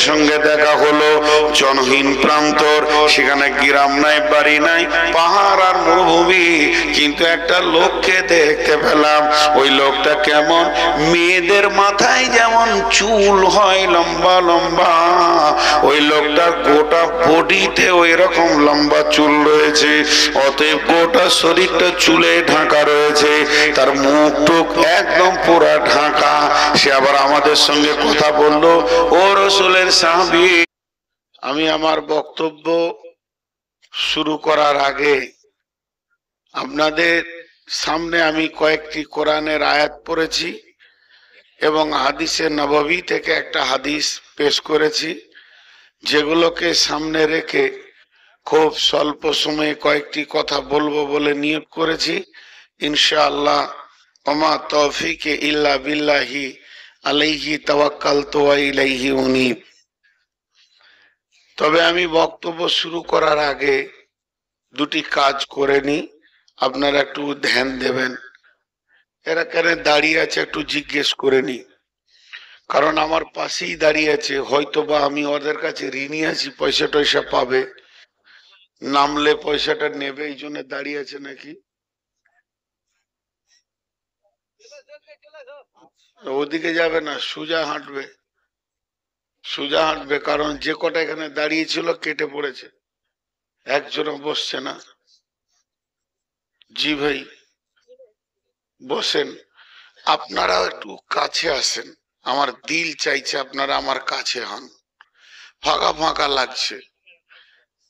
সঙ্গে দেখা হলো, জনহীন প্রান্তর, সেখানে গ্রাম নাই, বাড়ি নাই, পাহাড় আর মরুভূমি, কিন্তু একটা লোককে দেখতে পেলাম। ওই লোকটা কেমন, মেয়েদের মাথায় যেমন চুল হয় লম্বা লম্বা, ওই লোকটার গোটা বডিতে ওই রকম লম্বা চুল রয়েছে, অতএব গোটা শরীরটা চুলে ঢাকা রয়েছে, তার মুখ টুক একদম পুরা ঢাকা। সে আবার আমাদের সঙ্গে কথা বললো, ও রাসূলের সাহাবী। আমি আমার বক্তব্য শুরু করার আগে আপনাদের সামনে আমি কয়েকটি কোরআনের আয়াত পড়েছি এবং হাদিসে নববী থেকে একটা হাদিস পেশ করেছি, যেগুলোকে সামনে রেখে খুব স্বল্প সময়ে কয়েকটি কথা বলবো বলে নিয়োগ করেছি। ইনশাআল্লাহ, ওমা তৌফিকে ইল্লা বিল্লাহি আলাইহি তাওয়াক্কালতু ওয়া ইলাইহি উনীব। তবে আমি বক্তব্য শুরু করার আগে দুটি কাজ করে নি, আপনারা একটু ধ্যান দেবেন। এরা কেন দাঁড়িয়ে আছে একটু জিজ্ঞেস করে নি, কারণ আমার পাশেই দাঁড়িয়ে আছে, হয়তো বা আমি ওদের কাছে ঋণী আছি, পয়সা টয়সা পাবে, নামলে পয়সাটা নেবে, এই জন্য দাঁড়িয়ে আছে নাকি। ওদিকে যাবে না, সোজা হাঁটবে, সোজা হাঁটবে, কারণ যে কটা এখানে দাঁড়িয়েছিল কেটে পড়েছে, একজনও বসছে না। জি ভাই, বসেন। আপনারা একটু কাছে আসেন, আমার দিল চাইছে আপনারা আমার কাছে হন, ফাঁকা ফাঁকা লাগছে,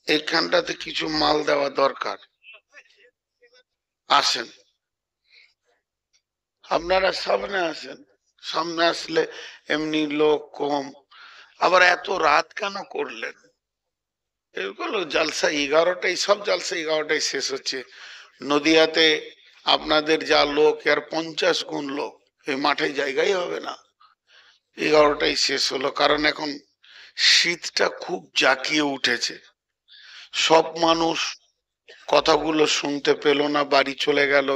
এইখানটাতে কিছু মাল দেওয়া দরকার। আসেন, আপনারা সামনে আসেন, সামনে আসলে এমনি লোক কম। আবার এত রাত কেন করলেন? এগুলো জালসা 11টায়, সব জালসা 11টায় শেষ হচ্ছে। নদিয়াতে আপনাদের যা লোক, আর 50 গুণ লোক, এই মাঠে জায়গাই হবে না। 11টায় শেষ হলো, কারণ এখন শীতটা খুব জাঁকিয়ে উঠেছে। সব মানুষ কথাগুলো শুনতে পেল না, বাড়ি চলে গেল।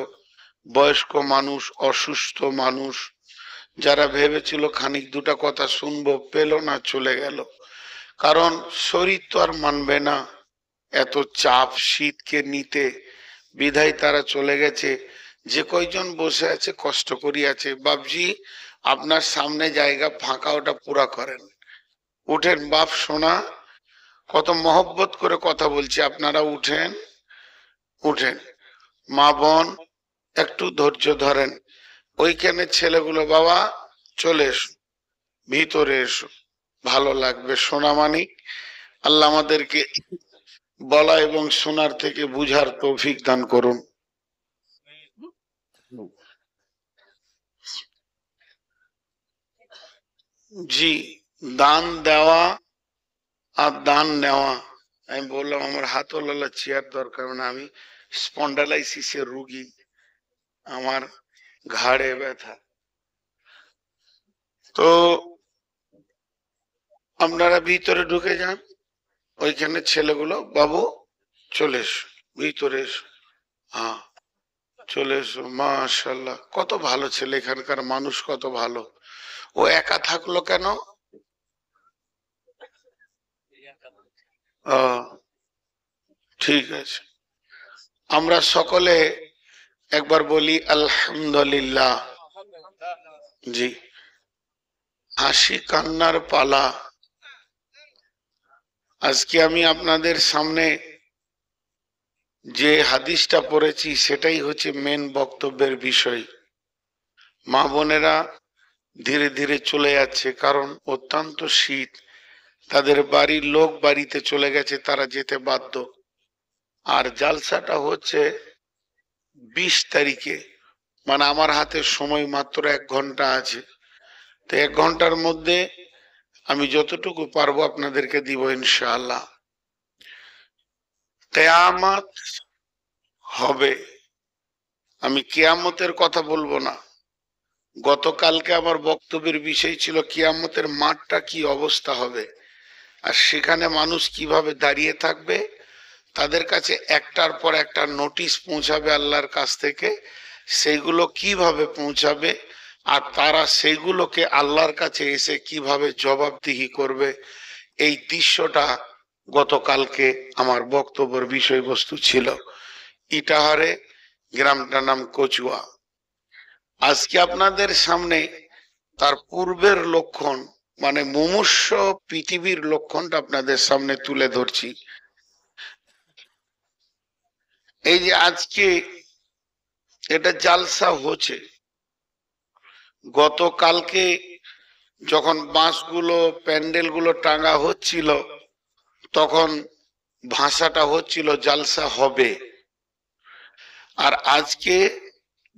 বয়স্ক মানুষ, অসুস্থ মানুষ, যারা ভেবেছিল খানিক দুটা কথা শুনবো, পেল না, চলে গেল। কারণ শরীর তো আর মানবে না এত চাপ শীতকে নিতে, বিধায় তারা চলে গেছে। যে কয়জন বসে আছে কষ্ট করি আছে। বাপজি, আপনার সামনে জায়গা ফাঁকা, ওটা পুরা করেন। উঠেন বাপ, শোনা, কত মহব্বত করে কথা বলছি, আপনারা উঠেন, উঠেন। মা বোন একটু ধৈর্য ধরেন। ওইখানে ছেলেগুলো, বাবা চলে এসো, ভিতরে এসো, ভালো লাগবে। সোনামানিক, আল্লাহ আমাদেরকে বলা এবং শোনার থেকে বুঝার তৌফিক দান করুন। জি, দান দেওয়া আর দান নেওয়া। আমি বললাম আমার হাতওয়ালা চেয়ার দরকার না, আমি স্পন্ডালাইসিসের রোগী, আমার ঘাড়ে ব্যথা। তো আপনারা ভিতরে ঢুকে যান, ওইখানে ছেলেগুলো, বাবু চলে এসো, ভিতরে এসো, হ্যাঁ চলে এসো। মাশাআল্লাহ, কত ভালো ছেলে, এখানকার মানুষ কত ভালো। ও একা থাকলো কেন? ঠিক আছে, আমরা সকলে একবার বলি আলহামদুলিল্লাহ। জি, হাসি কান্নার পালা। আজকে আমি আপনাদের সামনে যে হাদিসটা পড়েছি সেটাই হচ্ছে মেন বক্তব্যের বিষয়। মা বোনেরা ধীরে ধীরে চলে যাচ্ছে, কারণ অত্যন্ত শীত, তাদের বাড়ির লোক বাড়িতে চলে গেছে, তারা যেতে বাধ্য। আর জালসাটা হচ্ছে 20 তারিখে, মানে আমার হাতে সময় মাত্র 1 ঘন্টা আছে। তো 1 ঘন্টার মধ্যে আমি যতটুকু পারবো আপনাদেরকে দিব ইনশাআল্লাহ। কিয়ামত হবে, আমি কিয়ামতের কথা বলবো না। গতকালকে আমার বক্তব্যের বিষয় ছিল কিয়ামতের মাঠটা কি অবস্থা হবে, আর সেখানে মানুষ কিভাবে দাঁড়িয়ে থাকবে, তাদের কাছে একটার পর একটা নোটিশ পৌঁছাবে আল্লাহর কাছ থেকে, সেইগুলো কিভাবে পৌঁছাবে, আর তারা সেইগুলোকে আল্লাহর কাছে এসে কিভাবে জবাবদিহি করবে, এই দৃশ্যটা গতকালকে আমার বক্তব্যের বিষয়বস্তু ছিল। ইটাহারে গ্রামটার নাম কচুয়া। আজকে আপনাদের সামনে তার পূর্বের লক্ষণ মানে মুমূর্ষ পৃথিবীর লক্ষণটা আপনাদের সামনে তুলে ধরছি। এই যে আজকে এটা জালসা হচ্ছে, গতকালকে যখন বাঁশগুলো প্যান্ডেলগুলো টাঙ্গা হচ্ছিল তখন ভাষাটা হচ্ছিল জালসা হবে, আর আজকে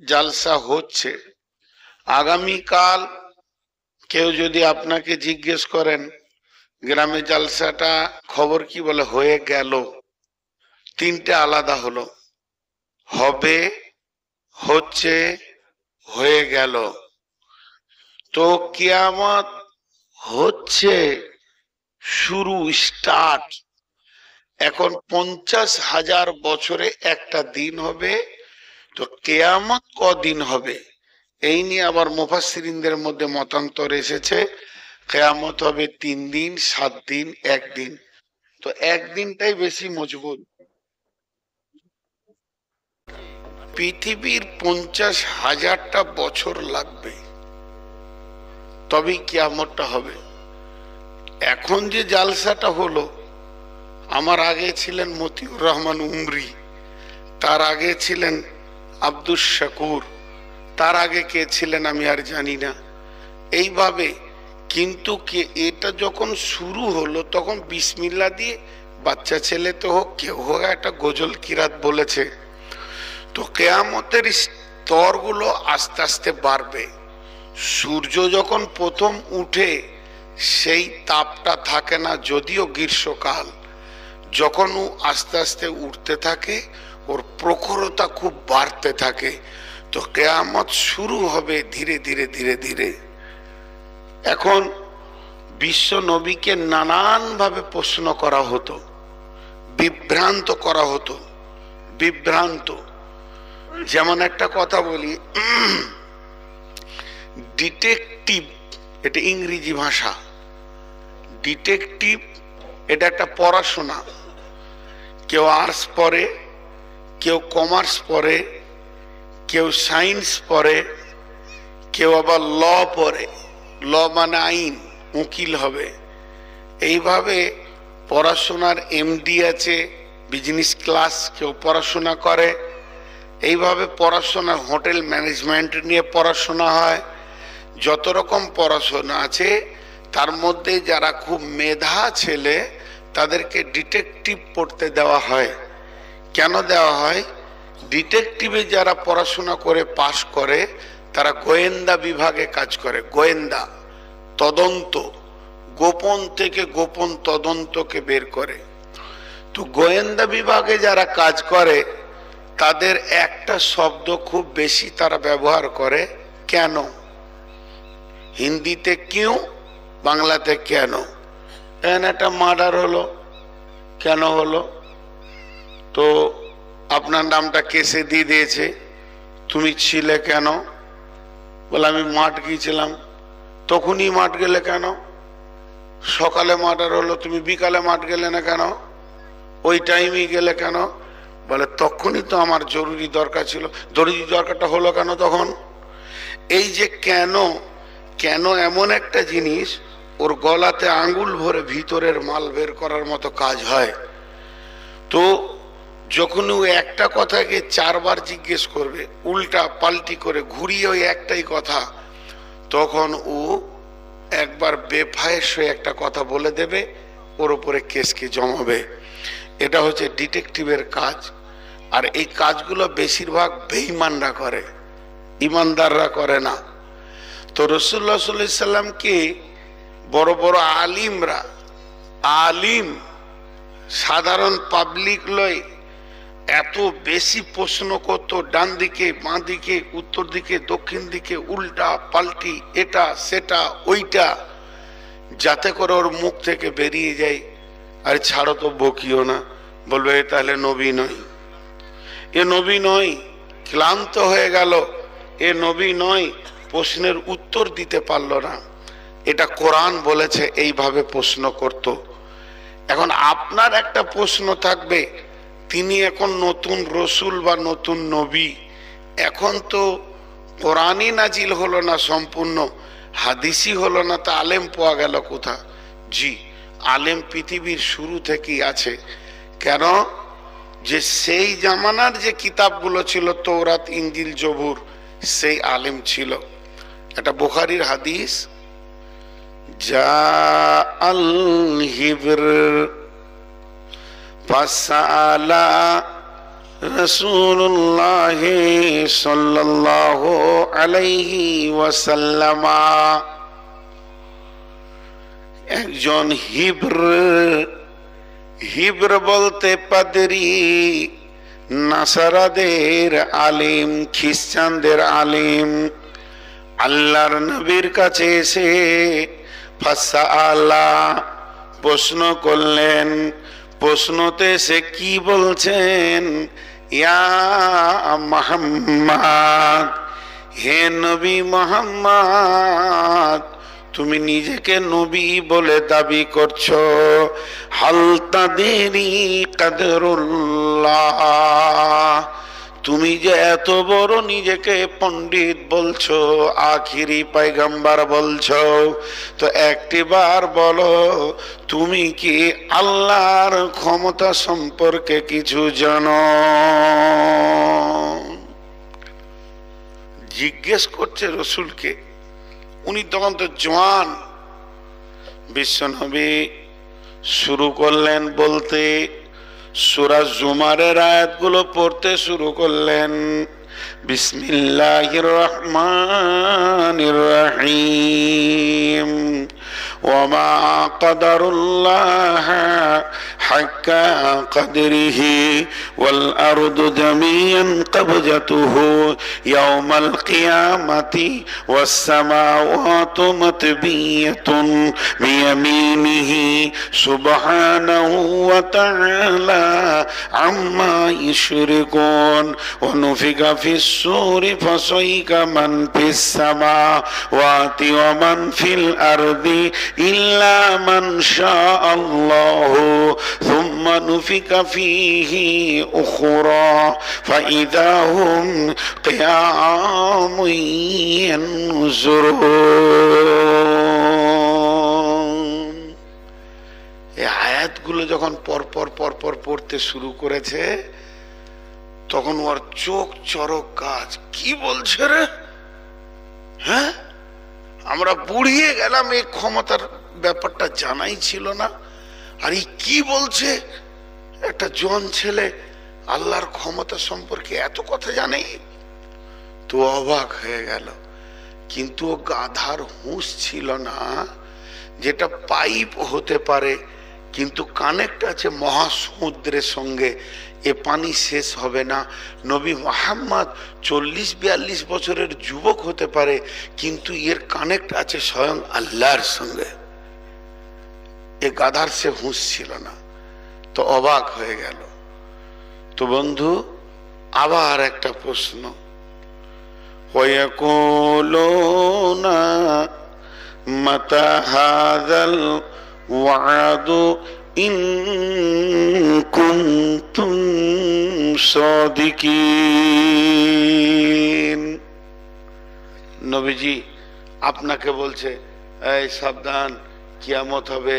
জালসা হচ্ছে। আগামীকাল কেউ যদি আপনাকে জিজ্ঞেস করেন গ্রামে জালসাটা খবর কি, বলে হয়ে গেল। তিনটে আলাদা হলো, হবে, হচ্ছে, হয়ে গেল। তো কিয়ামত হচ্ছে শুরু, স্টার্ট। এখন 50,000 বছরে একটা দিন হবে, তো কিয়ামত কদিন হবে এই নিয়ে আবার মুফাসসিরিনদের মধ্যে মতান্তর এসেছে। কিয়ামত হবে 3 দিন, 7 দিন, 1 দিন। তো একদিনটাই বেশি মজবুত। পৃথিবীর 50,000টা বছর লাগবে তবেই কিয়ামতটা হবে। এখন যে জালসাটা হলো, আমার আগে ছিলেন মতিউর রহমান উমরি, তার আগে ছিলেন আব্দুস শাকুর, তার আগে কে ছিলেন আমি আর জানি না। এইভাবে কিন্তু এটা যখন শুরু হলো তখন বিসমিল্লাহ দিয়ে বাচ্চা ছেলে তো হোক কেউ হোক একটা গজল কিরাত বলেছে। তো কিয়ামতের স্তরগুলো আস্তে আস্তে বাড়বে। সূর্য যখন প্রথম উঠে সেই তাপটা থাকে না, যদিও গ্রীষ্মকাল, যখন ও আস্তে আস্তে উঠতে থাকে ওর প্রখরতা খুব বাড়তে থাকে। তো কিয়ামত শুরু হবে ধীরে ধীরে ধীরে ধীরে। এখন বিশ্ব নবীকে নানান ভাবে প্রশ্ন করা হতো, বিভ্রান্ত করা হতো, বিভ্রান্ত। যেমন একটা কথা বলি, ডিটেকটিভ, এটা ইংরেজি ভাষা। ডিটেকটিভ এটা একটা পড়াশোনা। কেউ আর্টস পড়ে, কেউ কমার্স পড়ে, কেউ সায়েন্স পড়ে, কেউ আবার ল পড়ে। ল মানে আইন, উকিল হবে। এইভাবে পড়াশোনার এমডি আছে, বিজনেস ক্লাস কেউ পড়াশোনা করে। এইভাবে পড়াশোনা, হোটেল ম্যানেজমেন্ট নিয়ে পড়াশোনা হয়। যত রকম পড়াশোনা আছে তার মধ্যে যারা খুব মেধা ছেলে তাদেরকে ডিটেকটিভ পড়তে দেওয়া হয়। কেন দেওয়া হয়? ডিটেকটিভে যারা পড়াশোনা করে পাশ করে তারা গোয়েন্দা বিভাগে কাজ করে। গোয়েন্দা তদন্ত, গোপন থেকে গোপন তদন্তকে বের করে। তো গোয়েন্দা বিভাগে যারা কাজ করে তাদের একটা শব্দ খুব বেশি তারা ব্যবহার করে, কেন। হিন্দিতে কিউ, বাংলাতে কেন। একটা মার্ডার হলো, কেন হলো? তো আপনার নামটা কেসে দিয়ে দিয়েছে, তুমি ছিলে কেন? বলে আমি মাঠ গিয়েছিলাম। তখনই মাঠ গেলে কেন? সকালে মার্ডার হলো, তুমি বিকালে মাঠ গেলে না কেন? ওই টাইমই গেলে কেন? বলে তখনই তো আমার জরুরি দরকার ছিল। জরুরি দরকারটা হলো কেন তখন? এই যে কেন, কেন এমন একটা জিনিস ওর গলাতে আঙ্গুল ভরে ভিতরের মাল বের করার মতো কাজ হয়। তো যখন ও একটা কথাকে 4 বার জিজ্ঞেস করবে, উল্টা পাল্টি করে ঘুরিয়ে ওই একটাই কথা, তখন ও একবার বেফায়েস হয়ে একটা কথা বলে দেবে, ওর উপরে কেসকে জমাবে। এটা হচ্ছে ডিটেকটিভের কাজ। আর এই কাজগুলো বেশিরভাগ বেঈমানরা করে, ইমানদাররা করে না। তো রাসূলুল্লাহ সাল্লাল্লাহু আলাইহি সাল্লামকে বড় বড় আলিমরা, আলিম সাধারণ পাবলিক লয় এত বেশি প্রশ্ন করতো, ডান দিকে বাঁ দিকে উত্তর দিকে দক্ষিণ দিকে উল্টা পাল্টি এটা সেটা ওইটা, যাতে করে ওর মুখ থেকে বেরিয়ে যায় আর ছাড়ো তো বকিও না, বলবে এ তাহলে নবী নয়, এ নবী নয়। ক্লান্ত হয়ে গেল, এ নবী নয়, প্রশ্নের উত্তর দিতে পারল না। এটা কোরআন বলেছে, এইভাবে প্রশ্ন করত। এখন আপনার একটা প্রশ্ন থাকবে, তিনি এখন নতুন রসুল বা নতুন নবী, এখন তো কোরআনই নাজিল হলো না সম্পূর্ণ, হাদিসই হলো না, তা আলেম পাওয়া গেল কোথা? জি, আলেম পৃথিবীর শুরু থেকেই আছে। কেন? যে সেই জামানার যে কিতাবগুলো ছিল, তৌরাত, ইনজিল, জবুর, সেই আলেম ছিল। এটা বুখারীর হাদিস, যা আল হিবর ফাসালা রাসূলুল্লাহ সাল্লাল্লাহু আলাইহি ওয়াসাল্লাম, একজন হিব্র, হিব্র বলতে পাদরি, নাসারাদের আলিম, খ্রিস্টানদের আলিম, আল্লাহর নবীর কাছে এসে ফাসালা প্রশ্ন করলেন। প্রশ্নতে সে কি বলছেন? ইয়া মুহাম্মদ, হে নবী মুহাম্মদ, তুমি নিজেকে নবী বলে দাবি করছো, হাল তাদরি কদরুল্লাহ, তুমি যে এত বড় নিজেকে পণ্ডিত বলছো, আখিরি পয়গম্বর বলছো, তো একটিবার বলো, তুমি কি আল্লাহর ক্ষমতা সম্পর্কে কিছু জানো? জিজ্ঞেস করছে রসুলকে। উনি তখন তো জওয়ান। বিশ্বনবী শুরু করলেন বলতে, সূরা জুমারের আয়াতগুলো পড়তে শুরু করলেন। বিসমিল্লাহির রহমানির রহিম, ওয়ামা কদরুল্লাহ হাক্কা কদরিহি ওয়াল আরদু জামিআন কবজাতুহু ইয়াওমাল কিয়ামাতি ওয়াস সামাওয়াতু মাতবিয়াতুন বিয়ামিনিহি সুবহানাহু ওয়া তাআলা আম্মা ইউশরিকুন, ওয়া নুফিকা ফিস সূরি ফাসাইকা মান ফিস সামাওয়াতি ওয়া মান ফিল আরদি ইল্লা মান শাআল্লাহু সুম্মা নুফিকা ফীহি উখরা ফাইযা হুম কিয়ামুন ইয়ানজুরুন। এই আয়াতগুলো যখন পরপর পড়তে শুরু করেছে, তখন ওর চোখ চরক কাজ। কি বলছে রে? হ্যাঁ, আমরা বুড়িয়ে গেলাম, এই ক্ষমতার ব্যাপারটা জানাই ছিল না, আর এই কি বলছে? একটা জোয়ান ছেলে আল্লাহর ক্ষমতা সম্পর্কে এত কথা জানে? তো অবাক হয়ে গেল। কিন্তু ও গাধার হুঁশ ছিল না, যেটা পাইপ হতে পারে কিন্তু কানেক্ট আছে মহাসমুদ্রের সঙ্গে, এ পানি শেষ হবে না। নবী মুহাম্মদ 40-42 বছরের যুবক হতে পারে, কিন্তু এর কানেক্ট আছে স্বয়ং আল্লাহর সঙ্গে। এ গাধার সে হুঁশ ছিল না, তো অবাক হয়ে গেল। তো বন্ধু, আবার একটা প্রশ্ন, ওয়ায়াকুলুনা মাতা হাযাল ওয়াদু ইন কুনতুম সাদিকিন। নবীজি আপনাকে বলছে, এই সাবধান, কিয়ামত হবে।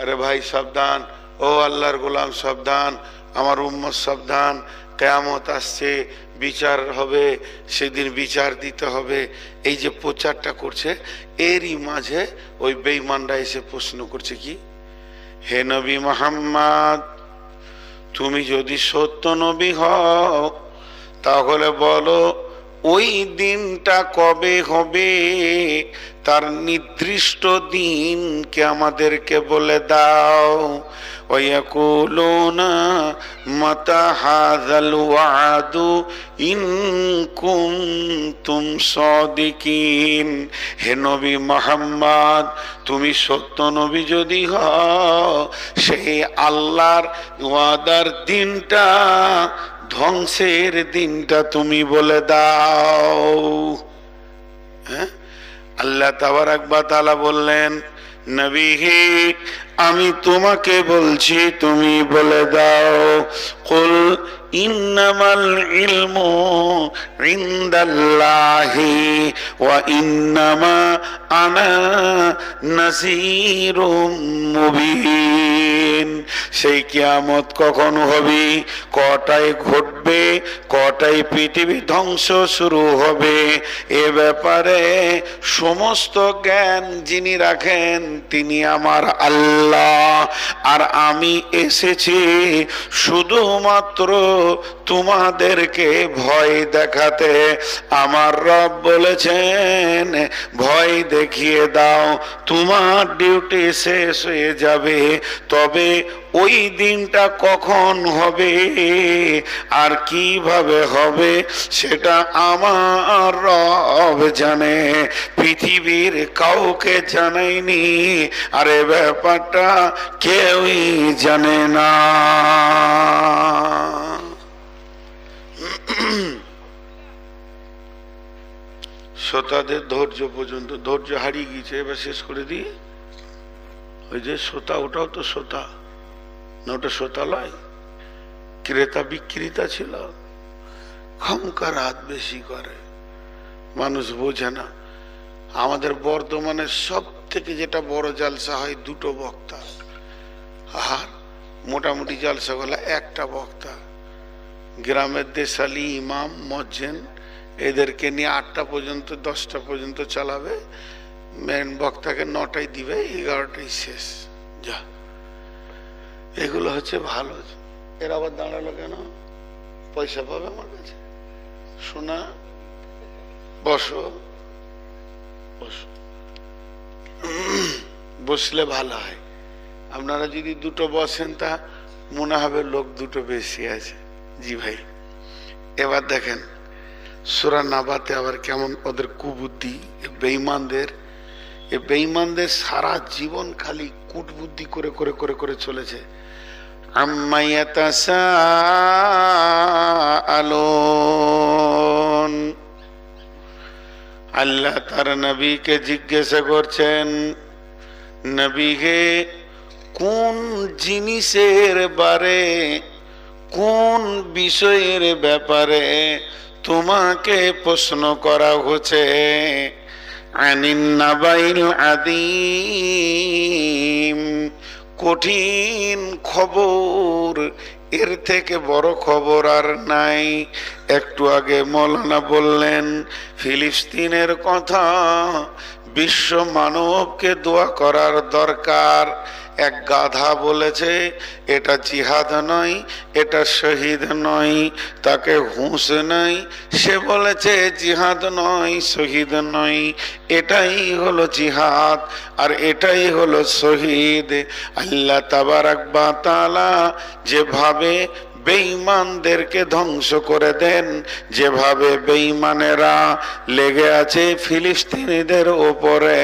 আরে ভাই সাবধান, ও আল্লাহর গোলাম সাবধান, আমার উম্মত সাবধান, কিয়ামত আসছে, বিচার হবে, সেদিন বিচার দিতে হবে। এই যে প্রচারটা করছে, এরই মাঝে ওই বেঈমানরা এসে প্রশ্ন করছে কি, হে নবী মুহাম্মদ, তুমি যদি সত্য নবী হও তাহলে বলো ওই দিনটা কবে হবে, তার নির্দিষ্ট দিনকে আমাদেরকে বলে দাও। ওয়ায়াকুলুনা মাতা হাযাল ওয়াদু ইন কুনতুম সাদিকিন। হে নবী মুহাম্মদ, তুমি সত্য নবী যদি হও, সেই আল্লাহর ওয়াদার দিনটা, ধ্বংসের দিনটা তুমি বলে দাও। হ্যাঁ, আল্লাহ তাবারাক ওয়া তাআলা বললেন, নবী হে, আমি তোমাকে বলছি তুমি বলে দাও, কুল ইন্নামাল ইলমু ইনদাল্লাহি ওয়া ইন্নামা আনা নাযীরুম মুবিন। সেই কিয়ামত কখন হবে, কটায় ঘটবে, কটায় পৃথিবী ধ্বংস শুরু হবে, এ ব্যাপারে সমস্ত জ্ঞান যিনি রাখেন তিনি আমার আল্লাহ। আর আমি এসেছি শুধুমাত্র তোমাদেরকে ভয় দেখাতে। আমার রব বলেছেন, ভয় দেখিয়ে দাও, তোমার ডিউটি শেষ হয়ে যাবে। তবে ওই দিনটা কখন হবে আর কিভাবে হবে সেটা আমার রব জানে, পৃথিবীর কাউকে জানাইনি, আর এ ব্যাপারটা কেউই জানে না। শ্রোতাদের ধৈর্য পর্যন্ত, ধৈর্য হারিয়ে গিয়েছে, এবার শেষ করে দিই। ওই যে শ্রোতা, ওটাও তো শ্রোতা না, ওটা শ্রোতালয়, ক্রেতা বিক্রেতা ছিল, খামকা রাত বেশি করে, মানুষ বোঝে না। আমাদের বর্ধমানে সব থেকে যেটা বড় জালসা হয় দুটো বক্তা, আর মোটামুটি জালসা গুলা একটা বক্তা। গ্রামের দেশালি ইমাম মজ্জেন এদেরকে নিয়ে 8টা পর্যন্ত 10টা পর্যন্ত চালাবে, মেন বক্তাকে 9টায় দিবে, 11টায় শেষ। যা, এগুলো হচ্ছে ভালো। এর আবার দাঁড়ালো কেন? পয়সা পাবে আমার কাছে? শোনা, বসো বসো, বসলে ভালো হয়। আপনারা যদি দুটো বসেন তা মনে হবে লোক দুটো বেশি আছে। জি ভাই, এবার দেখেন সূরা নাবাতে আবার কেমন ওদের কুবুদ্ধি, বেঈমানদের। এই বেঈমানদের সারা জীবন খালি কুটবুদ্ধি করে করে করে করে চলেছে। আম্মা ইয়াতাসাআলুন, আল্লাহ তার নবীকে জিজ্ঞাসা করছেন, নবী হে, কোন জিনিসের বারে, কোন বিষয়ের ব্যাপারে তোমাকে প্রশ্ন করা হচ্ছে? আনিন নাবাইল আযীম, কঠিন খবর, এর থেকে বড় খবর আর নাই। একটু আগে মৌলানা বললেন ফিলিস্তিনের কথা, বিশ্ব মানবকে দোয়া করার দরকার। এক গাধা বলেছে এটা জিহাদ নয়, এটা শহীদ নয়, তাকে হুঁশ নাই, সে বলেছে জিহাদ নয়, শহীদ নয়, এটাই হলো জিহাদ আর এটাই হলো শহীদ। আল্লাহ তাবারাক ওয়া তাআলা যেভাবে বেঈমানদেরকে ধ্বংস করে দেন, যেভাবে বেঈমানেরা লেগে আছে ফিলিস্তিনিদের উপরে,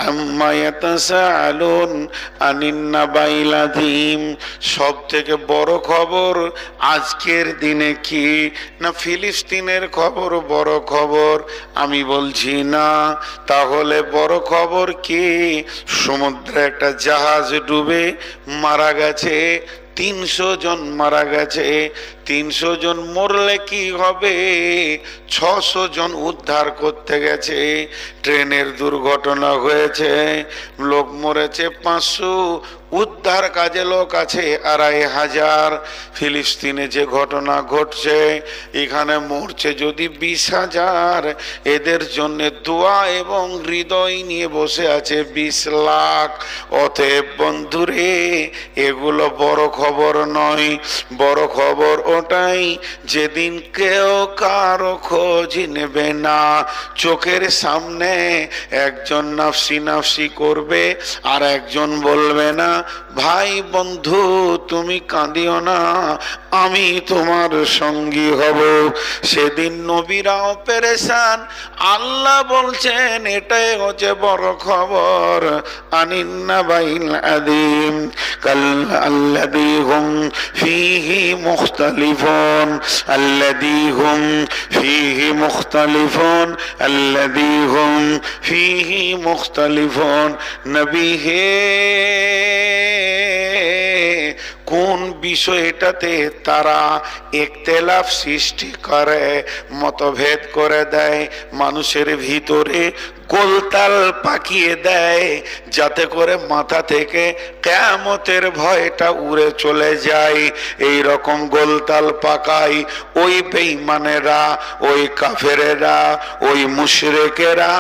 আম্মা ইয়াতাসাআলুন আনিন নাবাইল আযীম, সব থেকে বড় খবর আজকের দিনে কি না ফিলিস্তিনের খবর বড় খবর? আমি বলছি না। তাহলে বড় খবর কি? সমুদ্রে একটা জাহাজ ডুবে মারা গেছে, 300 জন মারা গেছে। 300 জন মরলে কি হবে? 600 জন উদ্ধার করতে গেছে। ট্রেনের দুর্ঘটনা হয়েছে, লোক মরেছে 500, উদ্ধার কাজে লোক আছে 2500। ফিলিস্তিনে যে ঘটনা ঘটছে, এখানে মরছে যদি 20,000, এদের জন্য দোয়া এবং হৃদয় নিয়ে বসে আছে 20 লাখ। অতএব বন্ধুরে, এগুলো বড় খবর নয়। বড় খবর ওটাই যেদিন কেউ কারো খোঁজ নেবে না। চোখের সামনে একজন নাফসি নাফসি করবে আর একজন বলবে না, ভাই বন্ধু তুমি কাঁদিও না, আমি তোমার সঙ্গী হব। সেদিন নবীরাও পেরেশান। আল্লাহ বলছেন এটাই হচ্ছে বড় খবর, আনিন নাবাইল আযীম। الذي هم فيه مختلفون الذي هم فيه مختلفون الذي هم فيه مختلفون নবী হে কোন বিষয়টাতে তারা ইখতিলাফ সৃষ্টি করে, মতভেদ করে দেয়, মানুষের ভিতরে গোলতাল পাকিয়ে দেয়, যাতে করে মাথা থেকে কিয়ামতের ভয়টা উড়ে চলে যায়। এই রকম গোলতাল পাকায় ওই বেঈমানেরা, ওই কাফেরেরা, ওই মুশরিকেরা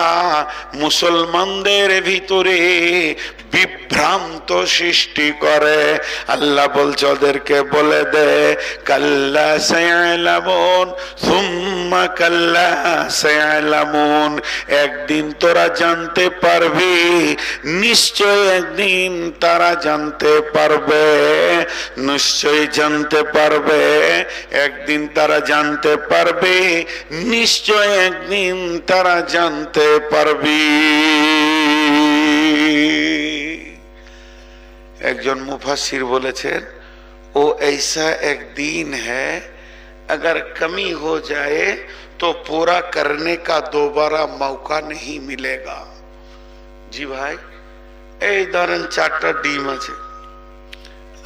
মুসলমানদের ভিতরে বিভ্রান্ত সৃষ্টি করে। আল্লাহ বলছে ওদেরকে বলে দে কাল্লা সায়ালামুন সুম্মা কাল্লা সায়ালামুন, একদিন তোরা জানতে পারবি, নিশ্চয় একদিন তারা জানতে পারবে, নিশ্চয় জানতে পারবে, একদিন তারা জানতে পারবে, নিশ্চয় একদিন তারা জানতে পারবি। একজন মুফাসসির বলেছেন ও ऐसा एक दिन है अगर कमी हो जाए तो पूरा करने का दोबारा मौका नहीं मिलेगा। জি ভাই, এই ধরেন 4টা ডিম আছে,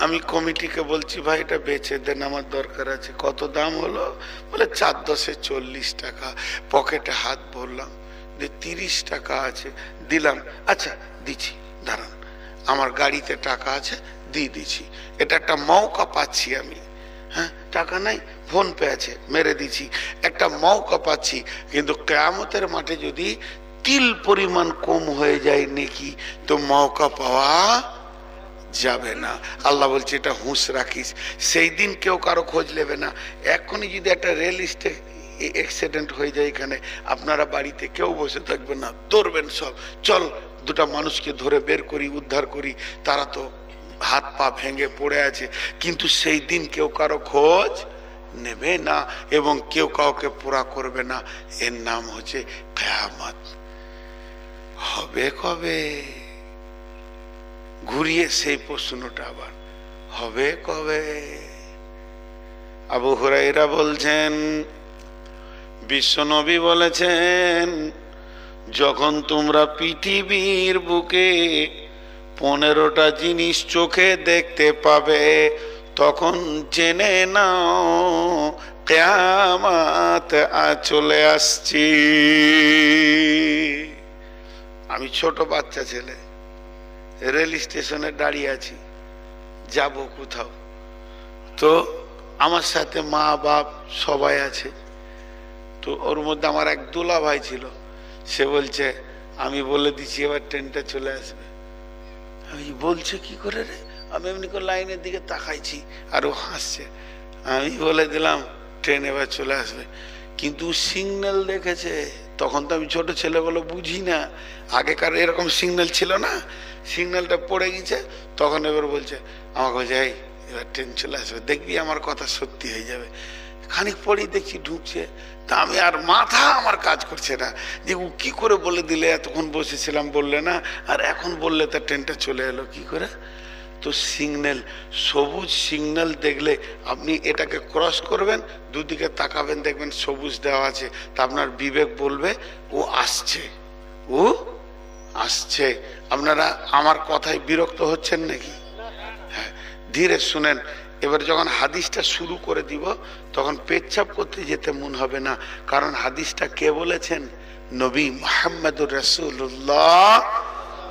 আমি কমিটিকে বলছি ভাই এটা বেচে দেন, আমার দরকার আছে। কত দাম হলো? বলে 4 10 40 টাকা। পকেটে হাত ভরলাম, 30 টাকা আছে, দিলাম। আচ্ছা দিচ্ছি, দাঁড়ান, আমার গাড়িতে টাকা আছে, দিয়ে দিচ্ছি। এটা একটা মৌকা পাচ্ছি আমি। হ্যাঁ, টাকা নাই, ফোন পে আছে, মেরে দিচ্ছি, একটা মৌকা পাচ্ছি। কিন্তু কিয়ামতের মাঠে যদি তিল পরিমাণ কম হয়ে যায় নেকি, তো মৌকা পাওয়া যাবে না। আল্লাহ বলছে এটা হুঁশ রাখিস, সেই দিন কেউ কারো খোঁজ নেবে না। এখনই যদি একটা রেল অ্যাক্সিডেন্ট হয়ে যায়, এখানে আপনারা বাড়িতে কেউ বসে থাকবেন না, দৌড়বেন সব, চল দুটা মানুষকে ধরে বের করি, উদ্ধার করি। তারা তো হাত পা ভেঙে পড়ে আছে, কিন্তু সেই দিন কেউ কারো খোঁজ নেবে না এবং কেউ কাউকে পুরা করবে না। এর নাম হচ্ছে কিয়ামত। হবে কবে? ঘুরিয়ে সেই প্রশ্নটা আবার হবে কবে? আবু হুরায়রা বলছেন বিশ্বনবী বলেছেন যখন তোমরা পৃথিবীর বুকে 15টা জিনিস চোখে দেখতে পাবে, তখন জেনে নাও কিয়ামত চলে আসছে। আমি ছোট বাচ্চা ছেলে, রেল স্টেশনে দাঁড়িয়ে আছি, যাব কোথাও, তো আমার সাথে মা বাপ সবাই আছে। তো ওর মধ্যে আমার এক দুলা ভাই ছিল, সে বলছে আমি বলে দিচ্ছি এবার ট্রেনটা চলে আসবে। আমি বলছে কি করে রে? আমি এমনি করে লাইনের দিকে তাকাইছি আর ও হাসছে। আমি বলে দিলাম ট্রেন এবার চলে আসবে, কিন্তু সিগন্যাল দেখেছে। তখন তো আমি ছোট ছেলেগুলো বুঝি না, আগেকার এরকম সিগন্যাল ছিল না, সিগন্যালটা পড়ে গেছে। তখন এবার বলছে আমাকে, বলছে এই এবার ট্রেন চলে আসবে, দেখবি আমার কথা সত্যি হয়ে যাবে। খানিক পরেই দেখছি ঢুকছে, তা আমি আর মাথা আমার কাজ করছে না যে ও কি করে বলে দিলে, এতক্ষণ বসেছিলাম বললে না, আর এখন বললে তা ট্রেনটা চলে এলো কি করে? তো সিগন্যাল, সবুজ সিগন্যাল দেখলে আপনি এটাকে ক্রস করবেন, দুদিকে তাকাবেন, দেখবেন সবুজ দেওয়া আছে, তা আপনার বিবেক বলবে ও আসছে, ও আসছে। আপনারা আমার কথায় বিরক্ত হচ্ছেন নাকি? হ্যাঁ, ধীরে শুনেন। এবার যখন হাদিসটা শুরু করে দিব তখন পেচ্ছাপ করতে যেতে মন হবে না, কারণ হাদিসটা কে বলেছেন? নবী মুহাম্মদুর রাসূলুল্লাহ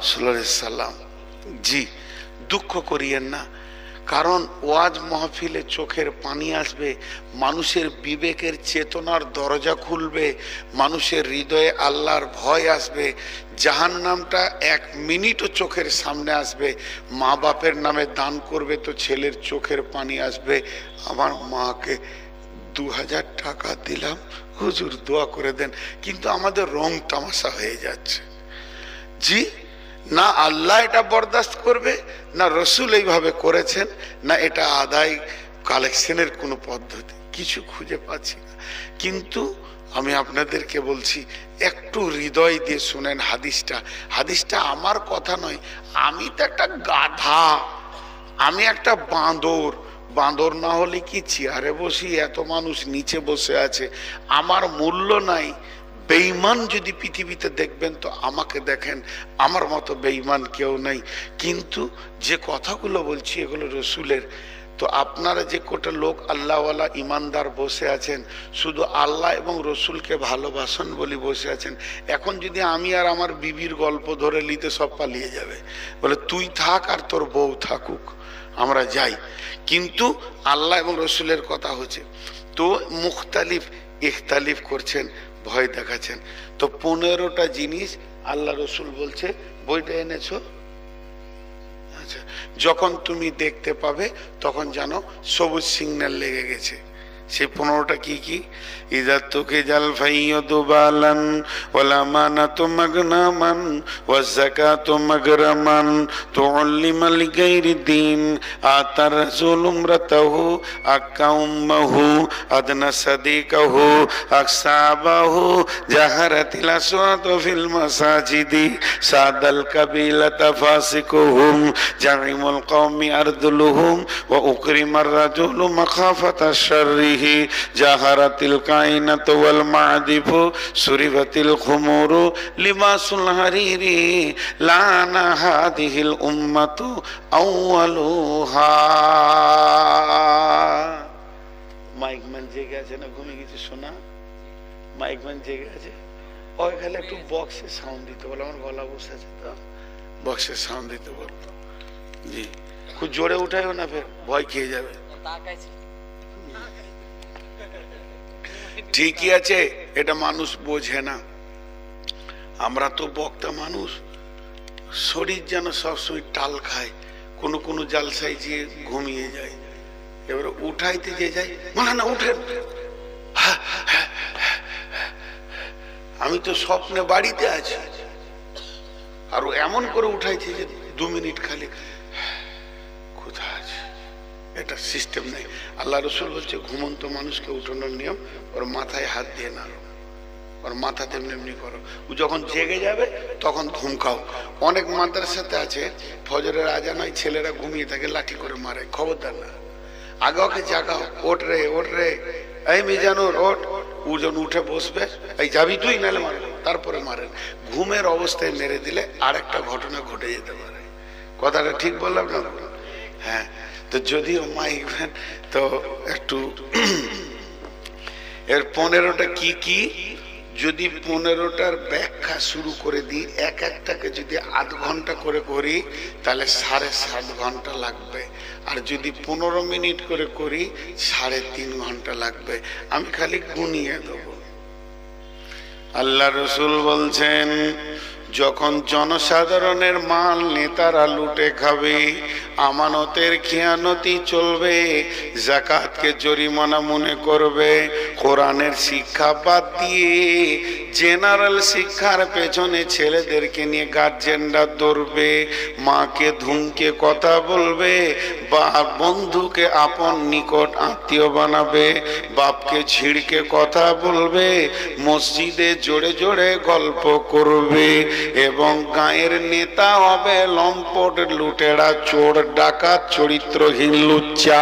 সাল্লাল্লাহু আলাইহি সাল্লাম। জি, দুঃখ করিয়েন না, কারণ ওয়াজ মাহফিলে চোখের পানি আসবে, মানুষের বিবেকের চেতনার দরজা খুলবে, মানুষের হৃদয়ে আল্লাহর ভয় আসবে, জাহান্নামটা 1 মিনিটও চোখের সামনে আসবে। মা বাপের নামে দান করবে তো ছেলের চোখের পানি আসবে। আমার মাকে 2000 টাকা দিলাম, হুজুর দোয়া করে দেন, কিন্তু আমাদের রং তামাশা হয়ে যাচ্ছে। জি, না আল্লাহ এটা বরদাস্ত করবে, না রসুল এইভাবে করেছেন, না এটা আদায় কালেকশনের কোনো পদ্ধতি, কিছু খুঁজে পাচ্ছি না। কিন্তু আমি আপনাদেরকে বলছি একটু হৃদয় দিয়ে শুনেন হাদিসটা। হাদিসটা আমার কথা নয়, আমি তো একটা গাধা, আমি একটা বাঁদর, বাঁদর না হলে কি চেয়ারে বসি, এত মানুষ নিচে বসে আছে, আমার মূল্য নাই। বেঈমান যদি পৃথিবীতে দেখবেন তো আমাকে দেখেন, আমার মতো বেঈমান কেউ নেই। কিন্তু যে কথাগুলো বলছি এগুলো রসুলের। তো আপনারা যে কোটা লোক আল্লাহওয়ালা ইমানদার বসে আছেন, শুধু আল্লাহ এবং রসুলকে ভালোবাসেন বলে বসে আছেন। এখন যদি আমি আর আমার বিবির গল্প ধরে নিতে সব পালিয়ে যাবে, বলে তুই থাক আর তোর বউ থাকুক, আমরা যাই। কিন্তু আল্লাহ এবং রসুলের কথা হচ্ছে, তো মুখতালিফ ইখতালিফ করছেন, ভয় দেখাচ্ছেন। তো 15টা জিনিস আল্লাহ রসুল বলছে, বইটা এনেছো? আচ্ছা, যখন তুমি দেখতে পাবে তখন জানো সবুজ সিগন্যাল লেগে গেছে। সেই 15টা কি কি? ইযা তুকিজাল ফাইয়্যুদু বালান ওয়াল আমানাতু মাগনামান ওয়াজ যাকাতু মাগরামান তুআল্লিমা লিগাইরি দ্বীন আতার রাসূলু ইমরাতাহু আক্কা উম্মাহু আদনা সাদিকাহু আকসাবাহু জাহারাতিল আসওয়াতু ফিল মাসাজিদি সাদাল কাবিলাতা ফাসিকুহুম জাইমুল কওমি আরদুলুহুম ওয়া উকরিমার রাজুলু মাখাফাতা শাররি জাহারাতিল কায়নাতু ওয়াল মা'দিফু সুরিবাতিল খুমুরু লিবাসুল হারিরি লানা হাদিহিল উম্মাতু আউয়ালুহা। মাইকম্যান জেগে আছে না ঘুমিয়ে গেছে? শোনা, মাইকম্যান জেগে আছে। ওই খালি একটু বক্সে সাউন্ড দিতে বলো, আমার গলা বসে আছে তো, বক্সে সাউন্ড দিতে বলো। জি, খুব জোরে উঠাইও না, ফের ভয় খেয়ে যাবে। ঠিকই আছে, এটা মানুষ বোঝে না। আমরা তো বক্তা মানুষ, শরীর যেন সবসময় টাল খায়, কোনো কোনো জালসায় যে ঘুমিয়ে যায়। এবার উঠাইতে যে যাই, মানে না উঠেন, আমি তো স্বপ্নে বাড়িতে আছি, আর এমন করে উঠাইছে যে 2 মিনিট খালি কোথায় আছে, এটা সিস্টেম নেই। আল্লাহ রসুল বলছে ঘুমন্ত মানুষকে উঠানোর নিয়ম, ওর মাথায় হাত দিয়ে নাড়ো, ওর মাথা তেমনি এমনি করো। ও যখন জেগে যাবে তখন ধুমকাও। অনেক মাদ্রাসাতে আছে ফজরের আজান হয়, ছেলেরা ঘুমিয়ে থাকে, লাঠি করে মারে, খবরদার না, আগে ওকে জাগাও, ওঠ রে ওঠ রে, এই মিজানুর ওঠ। ও যখন উঠে বসবে, এই যাবি তুই, নাহলে মারবে, তারপরে মারেন। ঘুমের অবস্থায় মেরে দিলে আরেকটা ঘটনা ঘটে যেতে পারে। কথাটা ঠিক বললাম না? হ্যাঁ। তো যদিও মাইক তো একটু এর 15টা কি কি, যদি 15টার ব্যাখ্যা শুরু করে দিই, এক একটাকে যদি আধ ঘন্টা করে করি তাহলে 7.5 ঘন্টা লাগবে, আর যদি 15 মিনিট করে করি 3.5 ঘন্টা লাগবে। আমি খালি গুনিয়ে দেবো। আল্লাহ রসুল বলছেন, যখন জনসাধারণের মাল নেতারা লুটে খাবে, আমানতের খেয়ানতি চলবে, যাকাতকে জরিমানা মনে করবে, কোরআনের শিক্ষা বাদ দিয়ে জেনারেল শিক্ষার পেছনে ছেলেদেরকে নিয়ে গার্জেনরা দৌড়বে, মাকে ধুমকে কথা বলবে, বা বন্ধুকে আপন নিকট আত্মীয় বানাবে, বাপকে ঝিড়কে কথা বলবে, মসজিদে জোরে জোরে গল্প করবে, এবং গায়ের নেতা হবে লম্পট, লুটেরা, চোর, ডাকাত, চরিত্রহীন, লুচ্চা।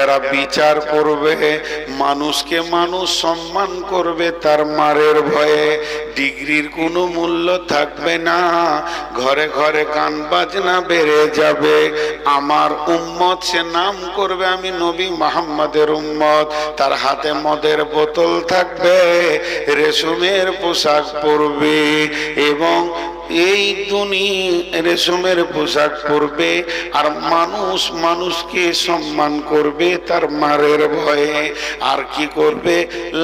এরা বিচার করবে, মানুষকে মানুষ সম্মান করবে তার মারের ভয়ে। ডিগ্রির কোনো মূল্য থাকবে না, ঘরে ঘরে গান বাজনা বেড়ে যাবে। আমার উম্মত সে নাম করবে আমি নবী মুহাম্মাদের উম্মত, তার হাতে মদের বোতল থাকবে, রেশমের পোশাক পরবে, এবং এই দুনিয়া রেশমের পোশাক পরবে, আর মানুষ মানুষকে সম্মান করবে তার মারের ভয়ে। আর কি করবে?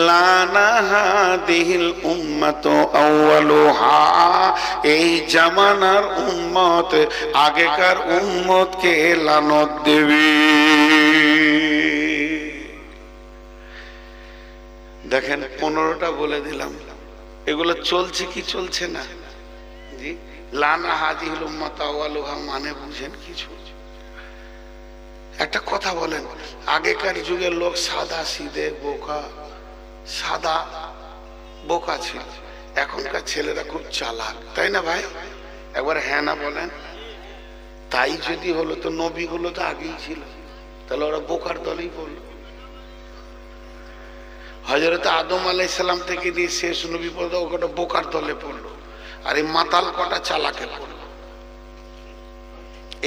লানা হাদিহিল উম্মাতু আউয়ালুহা, এই জামানার উম্মত আগেকার উম্মতকে লানত দেবে। দেখেন 15টা বলে দিলাম, এগুলো চলছে কি চলছে না? জি, লানা হাদিহিল উম্মাতু আউয়ালুহা মানে বুঝেন কিছু? একটা কথা বলেন, আগেকার যুগের লোক সাদা সিধে বোকা, সাদা বোকা ছিল, এখনকার ছেলেরা খুব চালাক, তাই না ভাই? একবার হ্যাঁ না বলেন? তাই যদি হলো তো নবীগুলো তো আগেই ছিল, তাহলে ওরা বোকার দলেই পড়লো। হযরত আদম আলাইহিস সালাম থেকে নিয়ে শেষ নবী পর্যন্ত ওটা বোকার দলে পড়লো, আর এই মাতাল কটা চালাকে পড়লো।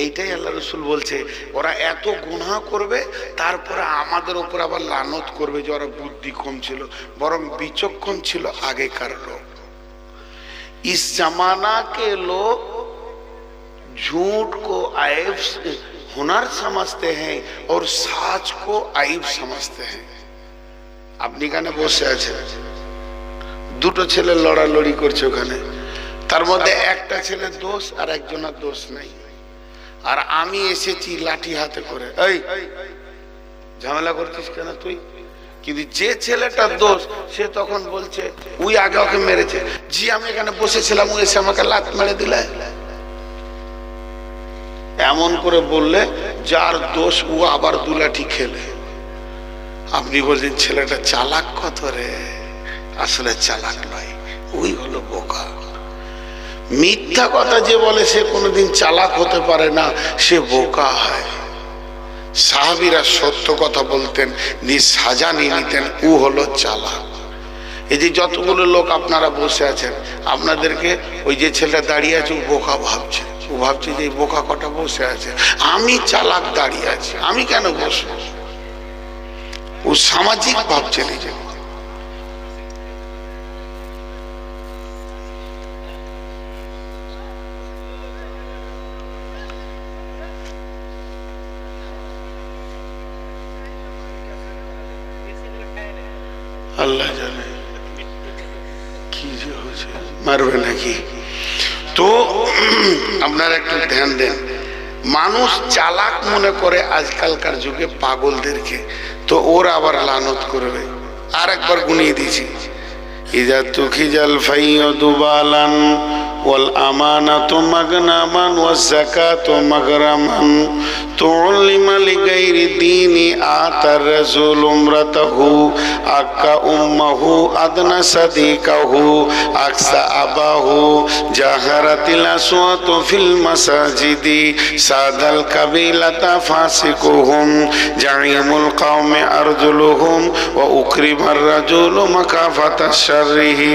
এইটাই আল্লাহ রসুল বলছে, ওরা এত গুনাহ করবে তারপরে আমাদের উপর আবার লানত করবে যে ওরা বুদ্ধি কম ছিল, বরং বিচক্ষণ ছিল আগেকার লোক। इस जमाना के लोग झूठ को आयब हुनर समझते हैं और साच को आयब समझते हैं। আপনি এখানে বসে আছেন, দুটো ছেলে লড়ালড়ি করছে ওখানে, তার মধ্যে একটা ছেলে দোষ আর একজনের দোষ নাই, আর আমি এসেছি লাঠি হাতে করে, এই ঝামেলা করছিস কেন তুই? কিন্তু যে ছেলেটার দোষ সে তখন বলছে ওই আগে ওকে মেরেছে, জি আমি এখানে বসেছিলাম ও এসে আমাকে লাত মেরে দিলে। এমন করে বললে যার দোষ ও আবার দু লাঠি খেলে। আপনি বলছেন ছেলেটা চালাক কত রে, আসলে চালাক নয়, ওই হলো বোকা। মিথ্যা কথা যে বলে সে কোনোদিন চালাক হতে পারে না, সে বোকা হয়। সাহাবীরা সত্য কথা বলতেন, সাজা নিয়ে নিতেন, ও হলো চালাক। এই যে যতগুলো লোক আপনারা বসে আছেন, আপনাদেরকে ওই যে ছেলেটা দাঁড়িয়ে আছে ও বোকা ভাবছে, ও ভাবছে যে বোকা কটা বসে আছে, আমি চালাক দাঁড়িয়ে আছি, আমি কেন বসবো? ও সামাজিক ভাবছে নিজে। আল্লাহ জানে কি যে হচ্ছে, মারবে নাকি। তো আপনারা একটু ধ্যান দেন, মানুষ চালাক মনে করে আজকালকার যুগে পাগলদেরকে, তো ওরা আবার লানত করবে। আর একবার গুনিয়ে দিয়েছি, ইজা তুখিজাল ফাইয়দু বালান ওয়াল আমানাতু মাগনামান ওয়াজ যাকাতু মাগরামান তু'ল্লিমা লিগাইরি দীনি আতার রাসূল উমরাতাহু আক্কা উম্মাহু আদনা সাদিকাহু আকসা আবাহু জাহারাতিল আসওয়াতু ফিল মাসাজিদি সাদাল কাবিলাতা ফাসিকুহুম জাইমুল কওমি আরজুলুহুম ওয়া উকরিমার রাজুলু মাকাফাতা শাররিহি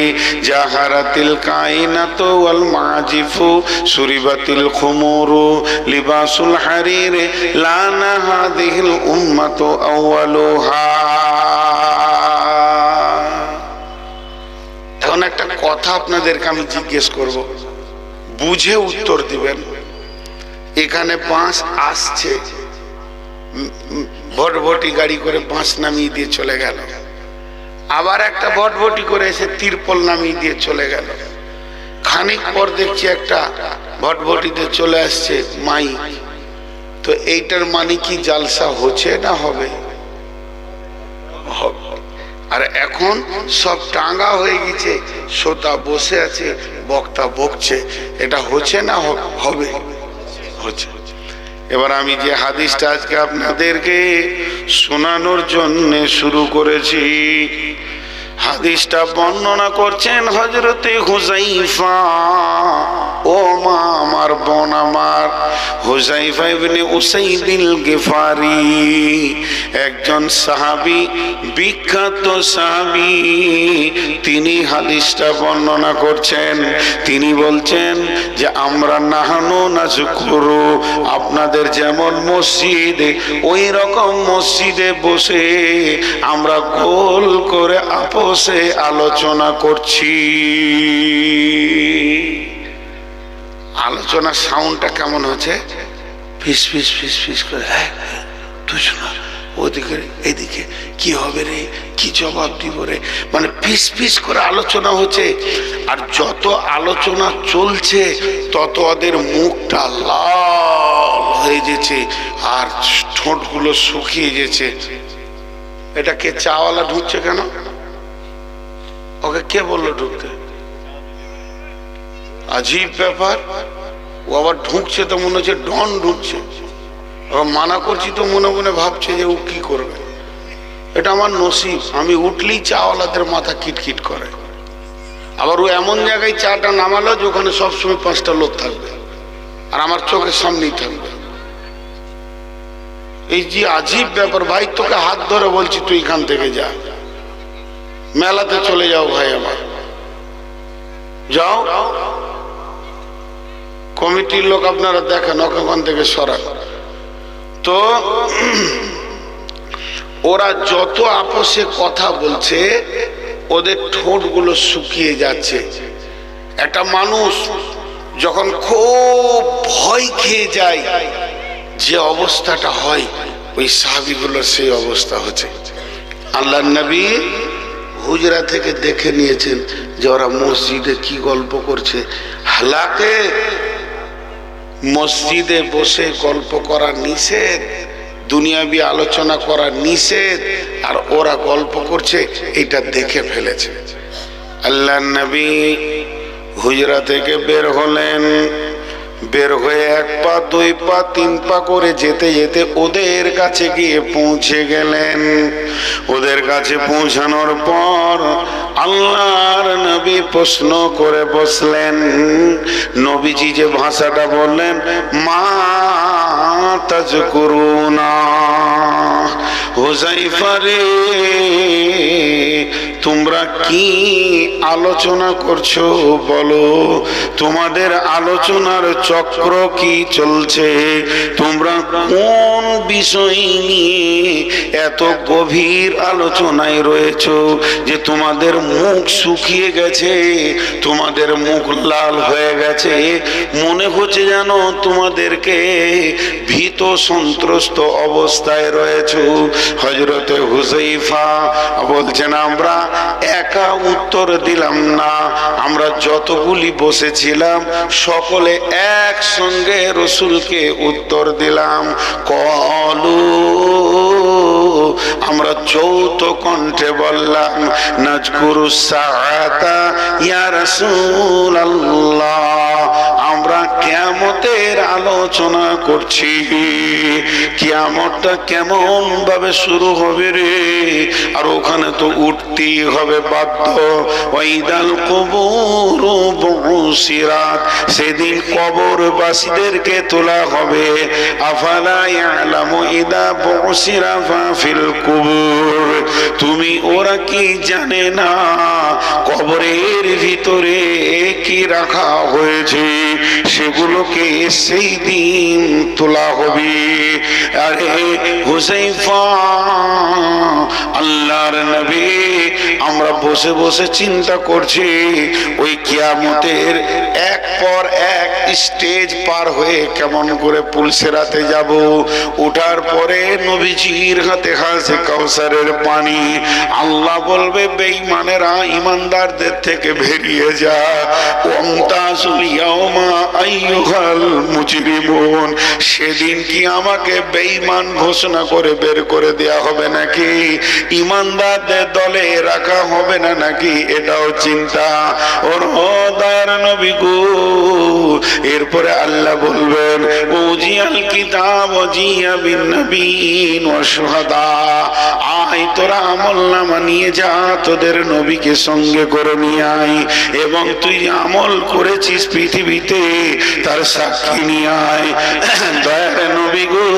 জাহারাতিল কাইনাতু ওয়াল মাজিফু সুরিবাতিল খুমুরু লিবাসুল হারির লানা হাদিহিল উম্মাতু আউয়ালুহা। এখন একটা কথা আপনাদেরকে আমি জিজ্ঞেস করব, বুঝে উত্তর দিবেন। এখানে বাঁশ আসছে, ভটভটি গাড়ি করে বাঁশ নামিয়ে দিয়ে চলে গেল, আবার একটা ভটভটি করে এসে তিরপল নামিয়ে দিয়ে চলে গেল। খানিক পর দেখছি একটা ভটভটিতে চলে আসছে মাইক। তো এইটার মানে কি জালসা হচ্ছে না হবে? আর এখন সব টাঙ্গা হয়ে গেছে, শ্রোতা বসে আছে, বক্তা বকছে, এটা হচ্ছে না হবে? হচ্ছে। এবার আমি যে হাদিসটা আজকে আপনাদেরকে শোনানোর জন্য শুরু করেছি, হাদিসটা বর্ণনা করছেন হযরতে হুযায়ফা। ও মা আমার, বোন আমার, হুযায়ফা ইবনে উসাইদিল গিফারি একজন সাহাবী, বিখ্যাত সাহাবী। তিনি হাদিসটা বর্ণনা করছেন। তিনি বলছেন যে আমরা নাহানু নাযকুরু, আপনাদের যেমন মসজিদ ওই রকম মসজিদে বসে আমরা গোল করে আপোষে আলোচনা করছি। আলোচনার সাউন্ডটা কেমন হচ্ছে? ফিস ফিস ফিস ফিস করে, তুই শোনা, ওদিকে এদিকে কি হবে রে, কি জবাব দিব রে, মানে ফিস ফিস করে আলোচনা হচ্ছে। আর যত আলোচনা চলছে তত ওদের মুখটা লাল হয়ে যেছে আর ঠোঁটগুলো শুকিয়ে যেছে। এটা কে চাওয়ালা ঢুকছে কেন? ওকে কে বললো ঢুকতে? আজীব ব্যাপার। ও আবার ঢুকছে তো মনে হচ্ছে ডন ঢুকছে। মানা করছি তো মনে মনে ভাবছে যে ও কি করবে। এটা আমার নসিব, আমি উঠলেই চাওয়ালাদের মাথা কিটকিট করে। আবার ও এমন জায়গায় চাটা নামালো যে ওখানে সবসময় 5টা লোক থাকবে। আর আমার চোখের সামনেই থাকবে। এই যে আজীব ব্যাপার ভাই, তোকে হাত ধরে বলছি তুই এখান থেকে যা, মেলাতে চলে যাও ভাই আমার, যাও। কমিটির লোক আপনারা দেখেন ওখান থেকে সরান। তো ওরা যত আপোষে কথা বলছে ওদের ঠোঁটগুলো শুকিয়ে যাচ্ছে। একটা মানুষ যখন খুব ভয় খেয়ে যায় যে অবস্থাটা হয়, ওই সাহাবীগুলোর সেই অবস্থা হচ্ছে। আল্লাহর নবী হুজরা থেকে দেখে নিয়েছেন যে ওরা মসজিদে কি গল্প করছে। হালাকে মসজিদে বসে গল্প করা নিষেধ, দুনিয়াবি আলোচনা করা নিষেধ, আর ওরা গল্প করছে এটা দেখে ফেলেছে। আল্লাহর নবী হুজরা থেকে বের হলেন, বের হয়ে 1 পা 2 পা 3 পা করে যেতে যেতে ওদের কাছে গিয়ে পৌঁছে গেলেন। ওদের কাছে পৌঁছানোর পর আল্লাহর নবী প্রশ্ন করে বসলেন। নবীজি যে ভাষাটা বললেন, মা তাজকুরুনা, হুযায়ফা রে তোমরা কি আলোচনা করছো বলো, তোমাদের আলোচনার চক্র কি চলছে, তোমরা কোন বিষয় নিয়ে এত গভীর আলোচনায় রয়েছো যে তোমাদের মুখ শুকিয়ে গেছে, তোমাদের মুখ লাল হয়ে গেছে, মনে হচ্ছে যেন তোমাদেরকে ভীত সন্ত্রস্ত অবস্থায় রয়েছো। হযরতে হুযায়ফা বলছেন, আমরা একা উত্তর দিলাম না, আমরা যতগুলি বসেছিলাম সকলে একসঙ্গে রাসূলকে উত্তর দিলাম। কলু, আমরা যৌথ কণ্ঠে বললাম, নাজকুরুস সাআতা ইয়া রাসূলুল্লাহ, আমরা কিয়ামতের আলোচনা করছি। কিয়ামতটা কেমন ভাবে শুরু হবে রে, আর ওখানে তো উঠতেই হবে বাধ্য। ওয়াইদাল কুবুরু বুসিরাত, সেদিন কবরবাসীদেরকে তোলা হবে। আফালা ইয়ালামু ইদা বুসিরা ফিল কুবুর, তুমি ওরা কি জানে না কবরের ভিতরে কি রাখা হয়েছে, সেগুলোকে সেই দিন তোলা হবে। আরে হুযায়ফা, আল্লাহর নবী, আমরা বসে বসে চিন্তা করছি ওই কিয়ামতের এক পর এক স্টেজ পার হয়ে কেমন করে পুলসেরাতে যাব। ওঠার পরে নবীজির হাতে হাসে কাউসারের পানি। আল্লাহ বলবে, বেঈমানেরা ইমানদারদের থেকে বেরিয়ে যা। ওয়ামতাজুল ইয়াওমা আইয়ুহাল মুজরিমুন, সেদিন কি আমাকে বেঈমান ঘোষণা করে বের করে দেয়া হবে নাকি, ইমানদারদের দলে রাখা হবে না নাকি, এটাও চিন্তা। ওর দয়ার নবী গো, এরপরে আল্লাহ বলবেন, উজিয়াল কিতাব ওয়াজিয়া বিন নবিয়িন ওয়া শুহাদা, আয় তোরা আমলনামা নিয়ে যা, তোদের নবীকে সঙ্গে করে নিয়ে আয়, এবং তুই আমল করেছিস পৃথিবীতে তার সাক্ষী নিয়ে আয়। দয়ার নবী গো,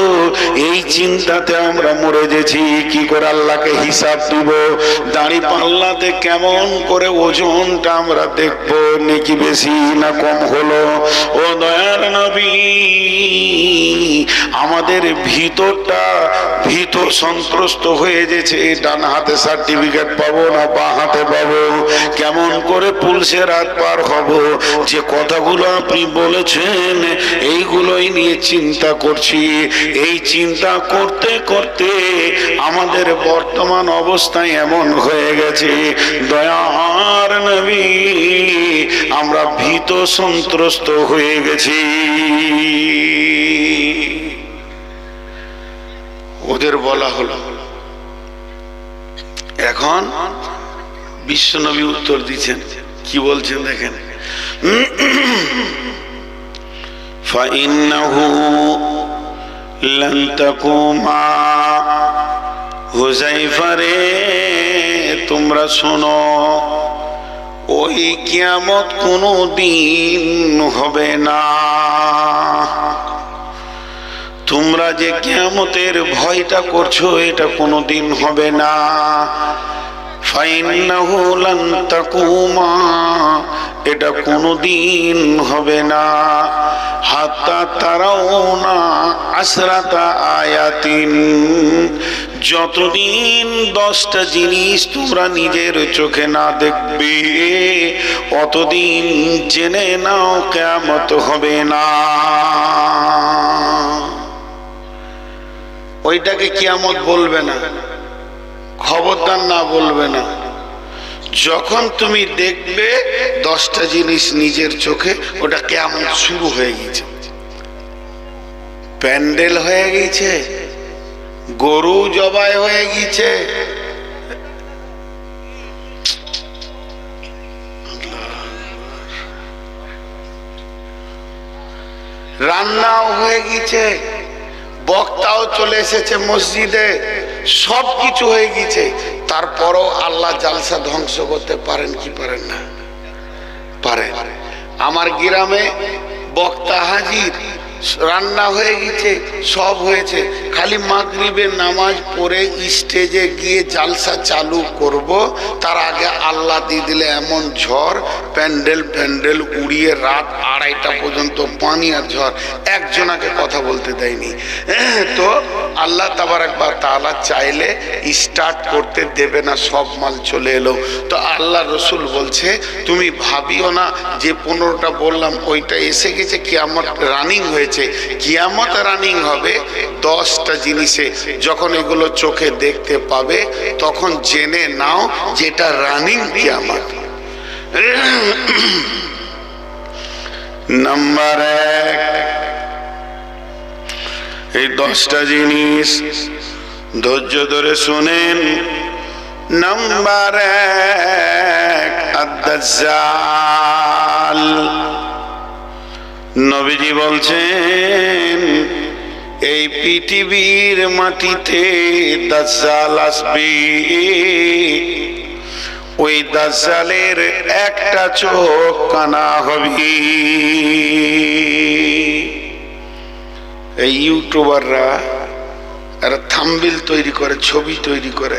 এই চিন্তাতে আমরা মরে গেছি, কি করে আল্লাহকে হিসাব দিব, দাড়ি পাল্লাতে কেমন করে ওজনটা আমরা দেখবো, নাকি বেশি না কম হলো। ও দয়ার নবী, আমাদের ভিতরটা ভীত সন্ত্রস্ত হয়ে গেছে, ডান হাতে সার্টিফিকেট পাবো না বা হাতে পাবো, কেমন করে পুলসেরাত পার হব, যে কথাগুলো আপনি বলেছেন এইগুলোই নিয়ে চিন্তা করছি। এই চিন্তা করতে করতে আমাদের বর্তমান অবস্থায় এমন হয়ে গেছে, দয়ার নবী, আমরা ভীত সন্ত্রস্ত হয়ে গেছি। ওদের বলা হলো, এখন বিশ্বনবী উত্তর দিচ্ছেন, কি বলছেন দেখেন, ফাইন্নাহু লান তাকুমা, হুযায়ফা রে তোমরা শোনো, ওই কিয়ামত কোনো দিন হবে না। তোমরা যে কিয়ামতের ভয়টা করছো এটা কোনো দিন হবে না। ফাইন্নাহু লান তাকুমা, এটা কোনো দিন হবে না। হাত্তা তারাউনা আসরাতা আয়াতিন, যতদিন 10টা জিনিস তোমরা নিজের চোখে না দেখবে অতদিন জেনে নাও কিয়ামত হবে না। ওইটাকে কিয়ামত বলবে না, খবরদার না বলবে না। যখন তুমি দেখবে 10টা জিনিস নিজের চোখে, ওটা কিয়ামত শুরু হয়ে গেছে। প্যান্ডেল হয়ে গেছে, গরু জবাই হয়ে গেছে, রান্নাও হয়ে গেছে, বক্তাও চলে এসেছে মসজিদে, সব কিছু হয়ে গেছে। তারপরও আল্লাহ জালসা ধ্বংস করতে পারেন কি পারেন না? পারেন। আমার গ্রামে বক্তা হাজির, রান্না হয়ে গেছে, সব হয়েছে, খালি মাগরিবের নামাজ পড়ে স্টেজে গিয়ে জালসা চালু করব, তার আগে আল্লাহ দিয়ে দিলে এমন ঝড়, প্যান্ডেল উড়িয়ে রাত 2:30টা পর্যন্ত পানি আর ঝড়, একজনাকে কথা বলতে দেয়নি। তো আল্লাহ তাবারাক ওয়া তাআলা চাইলে স্টার্ট করতে দেবে না, সব মাল চলে এলো। তো আল্লাহ রসুল বলছে তুমি ভাবিও না যে 15টা বললাম ওইটা এসে গেছে, কিয়ামত রানিং হয়েছে। কিয়ামত রানিং হবে 10টা জিনিসে। যখন এগুলো চোখে দেখতে পাবে তখন জেনে নাও যেটা রানিং কিয়ামত। নাম্বার 1, এই 10টা জিনিস ধৈর্য ধরে শুনেন। নাম্বার 1, আদ-দাজ্জাল। নবীজি বলছেন এই পৃথিবীর মাটিতে দাজ্জাল আসবে। ওই দাজ্জালের একটা চোখ কানা হবে। এই ইউটিউবাররা এরা থাম্বনেল তৈরি করে, ছবি তৈরি করে।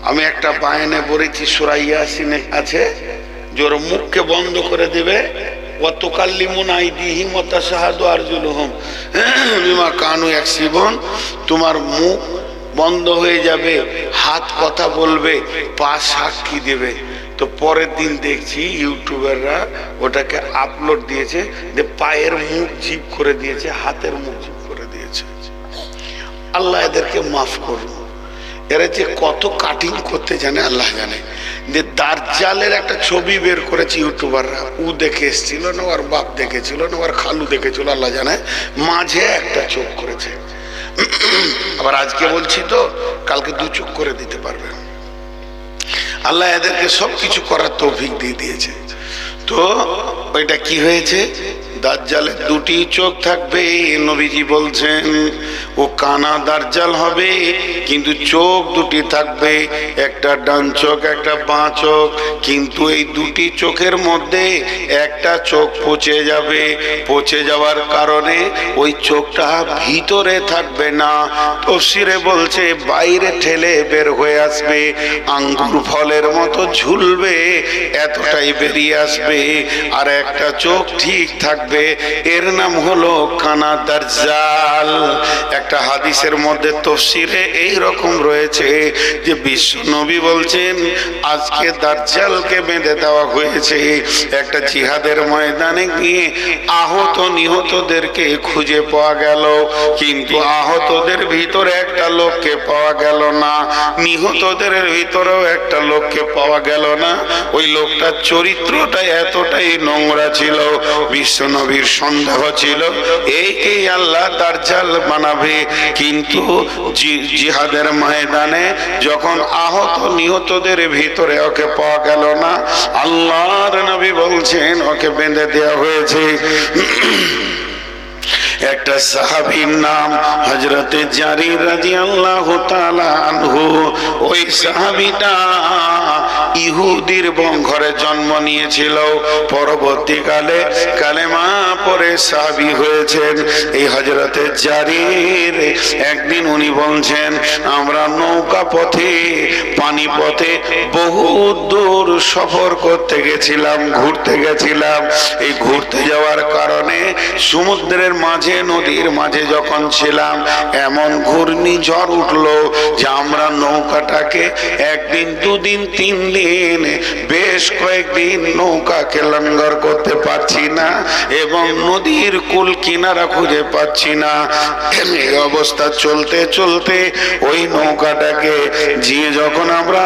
আমি একটা বায়ানে পড়েছি, সূরা ইয়াসিনে আছে যে ওর মুখকে বন্ধ করে দেবে, তোমার মুখ বন্ধ হয়ে যাবে, হাত কথা বলবে, পা সাক্ষী দেবে। তো পরের দিন দেখছি ইউটিউবাররা ওটাকে আপলোড দিয়েছে যে পায়ের মুখ জিভ করে দিয়েছে, হাতের মুখ জিভ করে দিয়েছে। আল্লাহ এদেরকে মাফ করুন। এরা যে কত কাটিং করতে জানে আল্লাহ জানে। যে দাজ্জালের একটা ছবি বের করেছে ইউটিউবাররা, ও দেখে এসেছিল না, ওর বাপ দেখেছিল না, ওর খালু দেখেছিল, আল্লাহ জানে, মাঝে একটা চোখ করেছে। আবার আজকে বলছি তো কালকে 2 চোখ করে দিতে পারবে। আল্লাহ এদেরকে সব কিছু করার তৌফিক দিয়ে দিয়েছে। তো ওইটা কি হয়েছে, দাজ্জালের 2টি চোখ থাকবে। নবীজি বলছেন ও কানা দাজ্জাল হবে, কিন্তু চোখ 2টি থাকবে, একটা ডান চোখ একটা বাঁ চোখ। কিন্তু এই 2টি চোখের মধ্যে একটা চোখ পচে যাবে। পচে যাওয়ার কারণে ওই চোখটা ভিতরে থাকবে না, তাফসীরে বলছে বাইরে ঠেলে বের হয়ে আসবে, আঙ্গুর ফলের মতো ঝুলবে, এতটাই বেরিয়ে আসবে। আর একটা চোখ ঠিক থাকবে, এর নাম হলো কানা দাজ্জাল। একটা হাদিসের মধ্যে তাফসীরে এই রকম রয়েছে যে বিশ্ব নবী বলছেন আজকে দাজ্জালকে বেঁধে দেওয়া হয়েছে। একটা জিহাদের ময়দানে গিয়ে আহত নিহতদেরকে খুঁজে পাওয়া গেল, কিন্তু আহতদের ভিতরে একটা লোককে পাওয়া গেল না, নিহতদের ভিতরেও একটা লোককে পাওয়া গেল না। ওই লোকটার চরিত্রটা এতটাই নোংরা ছিল, বিশ্ব নবীর সন্দেহ ছিল এইকেই আল্লাহ দাজ্জাল বানাবে। কিন্তু জিহাদের ময়দানে যখন আহত নিহতদের ভিতরে ওকে পাওয়া গেল না, আল্লাহর নবী বলছেন ওকে বেঁধে দেওয়া হয়েছে। একটা সাহাবীর নাম হযরতে জারির রাদিয়াল্লাহু তাআলা আনহু। ওই সাহাবীটা ইহুদির ঘরে জন্ম নিয়েছিল, পরবর্তীকালে কালেমা পড়ে সাহাবী হয়েছেন। এই হযরতে জারির একদিন উনি বলছেন, আমরা নৌকা পথে পানি পথে বহু দূর সফর করতে গেছিলাম, ঘুরতে গেছিলাম। এই ঘুরতে যাওয়ার কারণে সমুদ্রের মাঝে নদীর মাঝে যখন ছিলাম এমন ঘূর্ণিঝড় উঠলো যে আমরা নৌকাটাকে একদিন দুদিন তিন দিন বেশ কয়েকদিন নৌকাকে লঙ্গর করতে পারছি না এবং নদীর কুল কিনারা খুঁজে পাচ্ছি না। এই অবস্থা চলতে চলতে ওই নৌকাটাকে জিয়ে যখন আমরা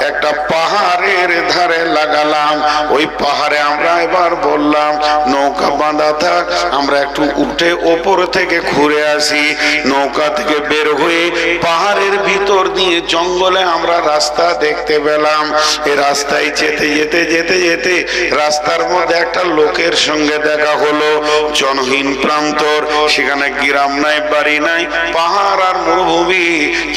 একটা পাহাড়ের ধারে লাগালাম, ওই পাহাড়ে আমরা এবার বললাম নৌকা বাঁধা থাক, আমরা একটু উঠে ওপর থেকে ঘুরে আসি। নৌকা থেকে বের হয়ে পাহাড়ের ভিতর দিয়ে জঙ্গলে আমরা রাস্তা দেখতে পেলাম। এই রাস্তায় যেতে যেতে যেতে যেতে রাস্তার মধ্যে একটা লোকের সঙ্গে দেখা হলো, জনহীন প্রান্তর, সেখানে গ্রাম নাই বাড়ি নাই, পাহাড় আর মরুভূমি,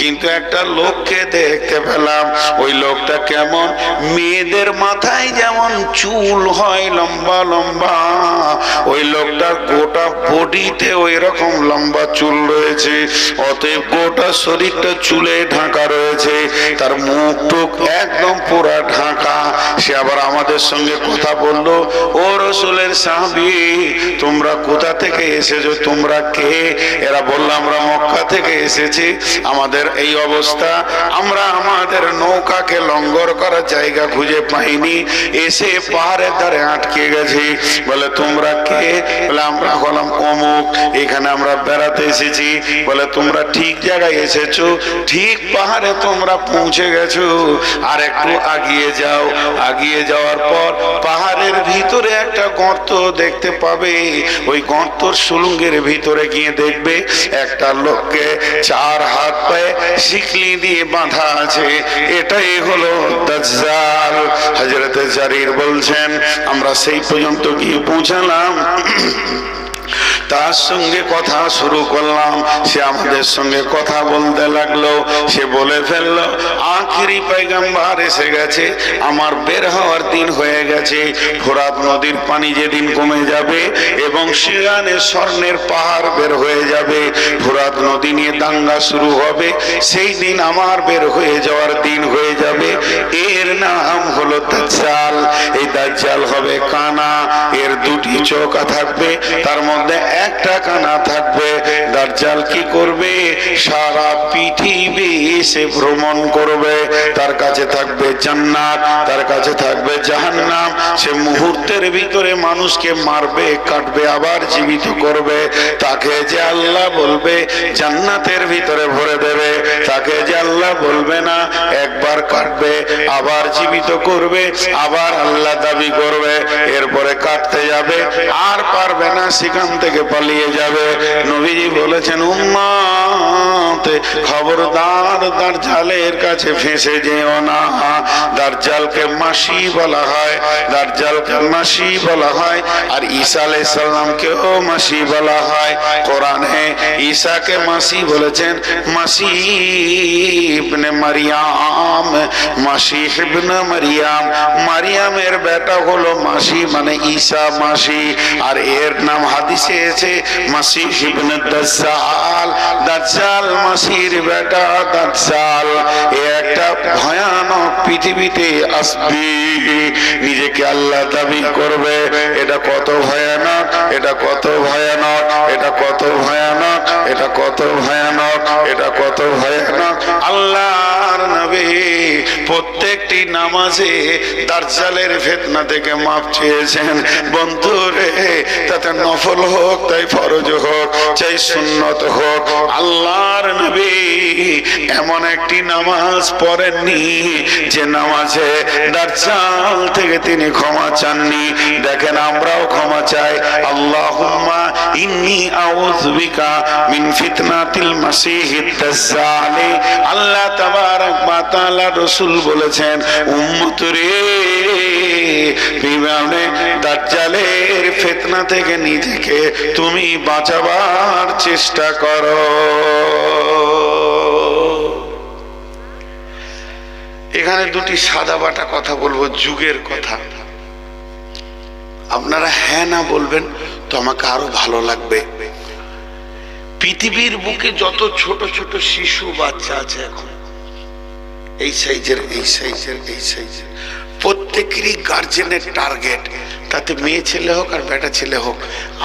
কিন্তু একটা লোককে দেখতে পেলাম। ওই লোকটা কেমন, মেয়েদের মাথায় যেমন চুল হয় লম্বা লম্বা, ওই লোকটার গোটা বডিতে ওই রকম লম্বা চুল রয়েছে, অতএব গোটা শরীরটা চুলে ঢাকা রয়েছে, তার মুখ টুক একদম পুরা ঢাকা। সে আবার আমাদের সঙ্গে কথা বললো, ও রাসূলের সাহাবী, তোমরা কোথা থেকে এসেছো, তোমরা কে? এরা বললো আমরা মক্কা থেকে এসেছি, আমাদের এই অবস্থা, আমরা আমাদের নৌকাকে লঙ্গর করার জায়গা খুঁজে পাইনি, এসে পাহাড়ের ধারে আটকে গেছি। বলে তোমরা কে? বলে আমরা হলাম অমুক, এখানে আমরা বেড়াতে এসেছি। বলে তোমরা ঠিক জায়গায় এসেছো, ঠিক পাহাড়ে তোমরা পৌঁছে গেছো, আর একটু আগিয়ে যাও। আগিয়ে যাওয়ার পর পাহাড়ের ভিতরে একটা গর্ত দেখতে পাবে, ওই গর্তর সুলুঙ্গের ভিতরে গিয়ে দেখবে একটা লোককে চার হাত পায়ে শিকলি দিয়ে বাঁধা আছে, এটাই হলো দাজ্জাল। হযরতে জারির বলছেন আমরা সেই পর্যন্ত গিয়ে পৌঁছালাম, তার সঙ্গে কথা শুরু করলাম, সে আমাদের সঙ্গে কথা বলতে লাগলো। সে বলে ফেললো আখিরি পয়গম্বর এসে গেছে, আমার বের হওয়ার দিন হয়ে গেছে। ফোরাত নদীর পানি যেদিন কমে যাবে এবং সেখানে স্বর্ণের পাহাড় বের হয়ে যাবে, ফোরাত নদী নিয়ে দাঙ্গা শুরু হবে, সেই দিন আমার বের হয়ে যাওয়ার দিন হয়ে যাবে। এর নাম হলো দাজ্জাল। এই দাজ্জাল হবে কানা, এর দুটি চোখা থাকবে, তার মধ্যে একটা কানা থাকবে। দাজ্জাল কি করবে? সারা পৃথিবী সে ভ্রমণ করবে, তার কাছে থাকবে জান্নাত, তার কাছে থাকবে জাহান্নাম। সে মুহূর্তের ভিতরে মানুষকে মারবে, কাটবে, আবার জীবিত করবে। তাকে যে আল্লাহ বলবে জান্নাতের ভিতরে ভরে দেবে, তাকে যে আল্লাহ বলবে না, একবার কাটবে আবার জীবিত করবে, আবার আল্লাহ দাবি করবে, এরপরে কাটতে যাবে আর পারবে না, সেখান থেকে পালিয়ে যাবে। নবীজি বলেছেন উম্মত খবরদার দাজ্জালের কাছে ফেঁসে যেও না। দাজ্জালকে মাসি বলা হয়, দাজ্জালকে মাসি বলা হয়, আর ঈসা আলাইহিস সালামকেও মাসি বলা হয়। কোরআনে ঈসাকে মাসি বলেছেন মাসি ইবনে মারিয়াম, মাসি ইবনে মারিয়াম, মারিয়ামের বেটা হলো মাসি, মানে ঈসা মাসি। আর এর নাম হাদিসে এসে মাসিহ ইবনে দাজ্জাল, দাজ্জাল মাসির বেটা দাজ্জাল। এ একটা ভয়ানক পৃথিবীতে আসবে, নিজেকে আল্লাহ দাবি করবে। এটা কত ভয়ানক, এটা কত ভয়ানক, এটা কত ভয়ানক, এটা কত ভয়ানক, এটা কত ভয়ানক। আল্লাহর নবী প্রত্যেকটি নামাজে দাজ্জালের ফিতনা থেকে মাপ চেয়েছেন। বন্ধুরে, তাতে নফল হোক তাই ফরজ হোক, চাই সুন্নত হোক, আল্লাহর নবী এমন একটি নামাজ পড়েননি যে নামাজে দাজ্জাল থেকে তিনি ক্ষমা চাননি। দেখেন আমরাও ক্ষমা চাই, আল্লাহুম্মা ইন্নী আউযু বিকা মিন ফিতনাতিল মাসিহিদ দাজ্জাল। আল্লাহ তাবারাক ওয়া তাআলা রাসূল বলেছেন, উম্মত রে, বিমানে দাজ্জালের ফিতনা থেকে নিজেকে তুমি বাঁচাবার চেষ্টা করো। এখানে দুটি সাদাবাটা কথা বলবো, যুগের কথা। আপনারা হ্যাঁ না বলবেন তো আমাকে আরো ভালো লাগবে। পৃথিবীর বুকে যত ছোট ছোট শিশু বাচ্চা আছে এখন, এই সাইজের এই সাইজের এই সাইজের, প্রত্যেকেরই গার্জেনের টার্গেট, তাতে মেয়ে ছেলে হোক আর বেটা ছেলে হোক,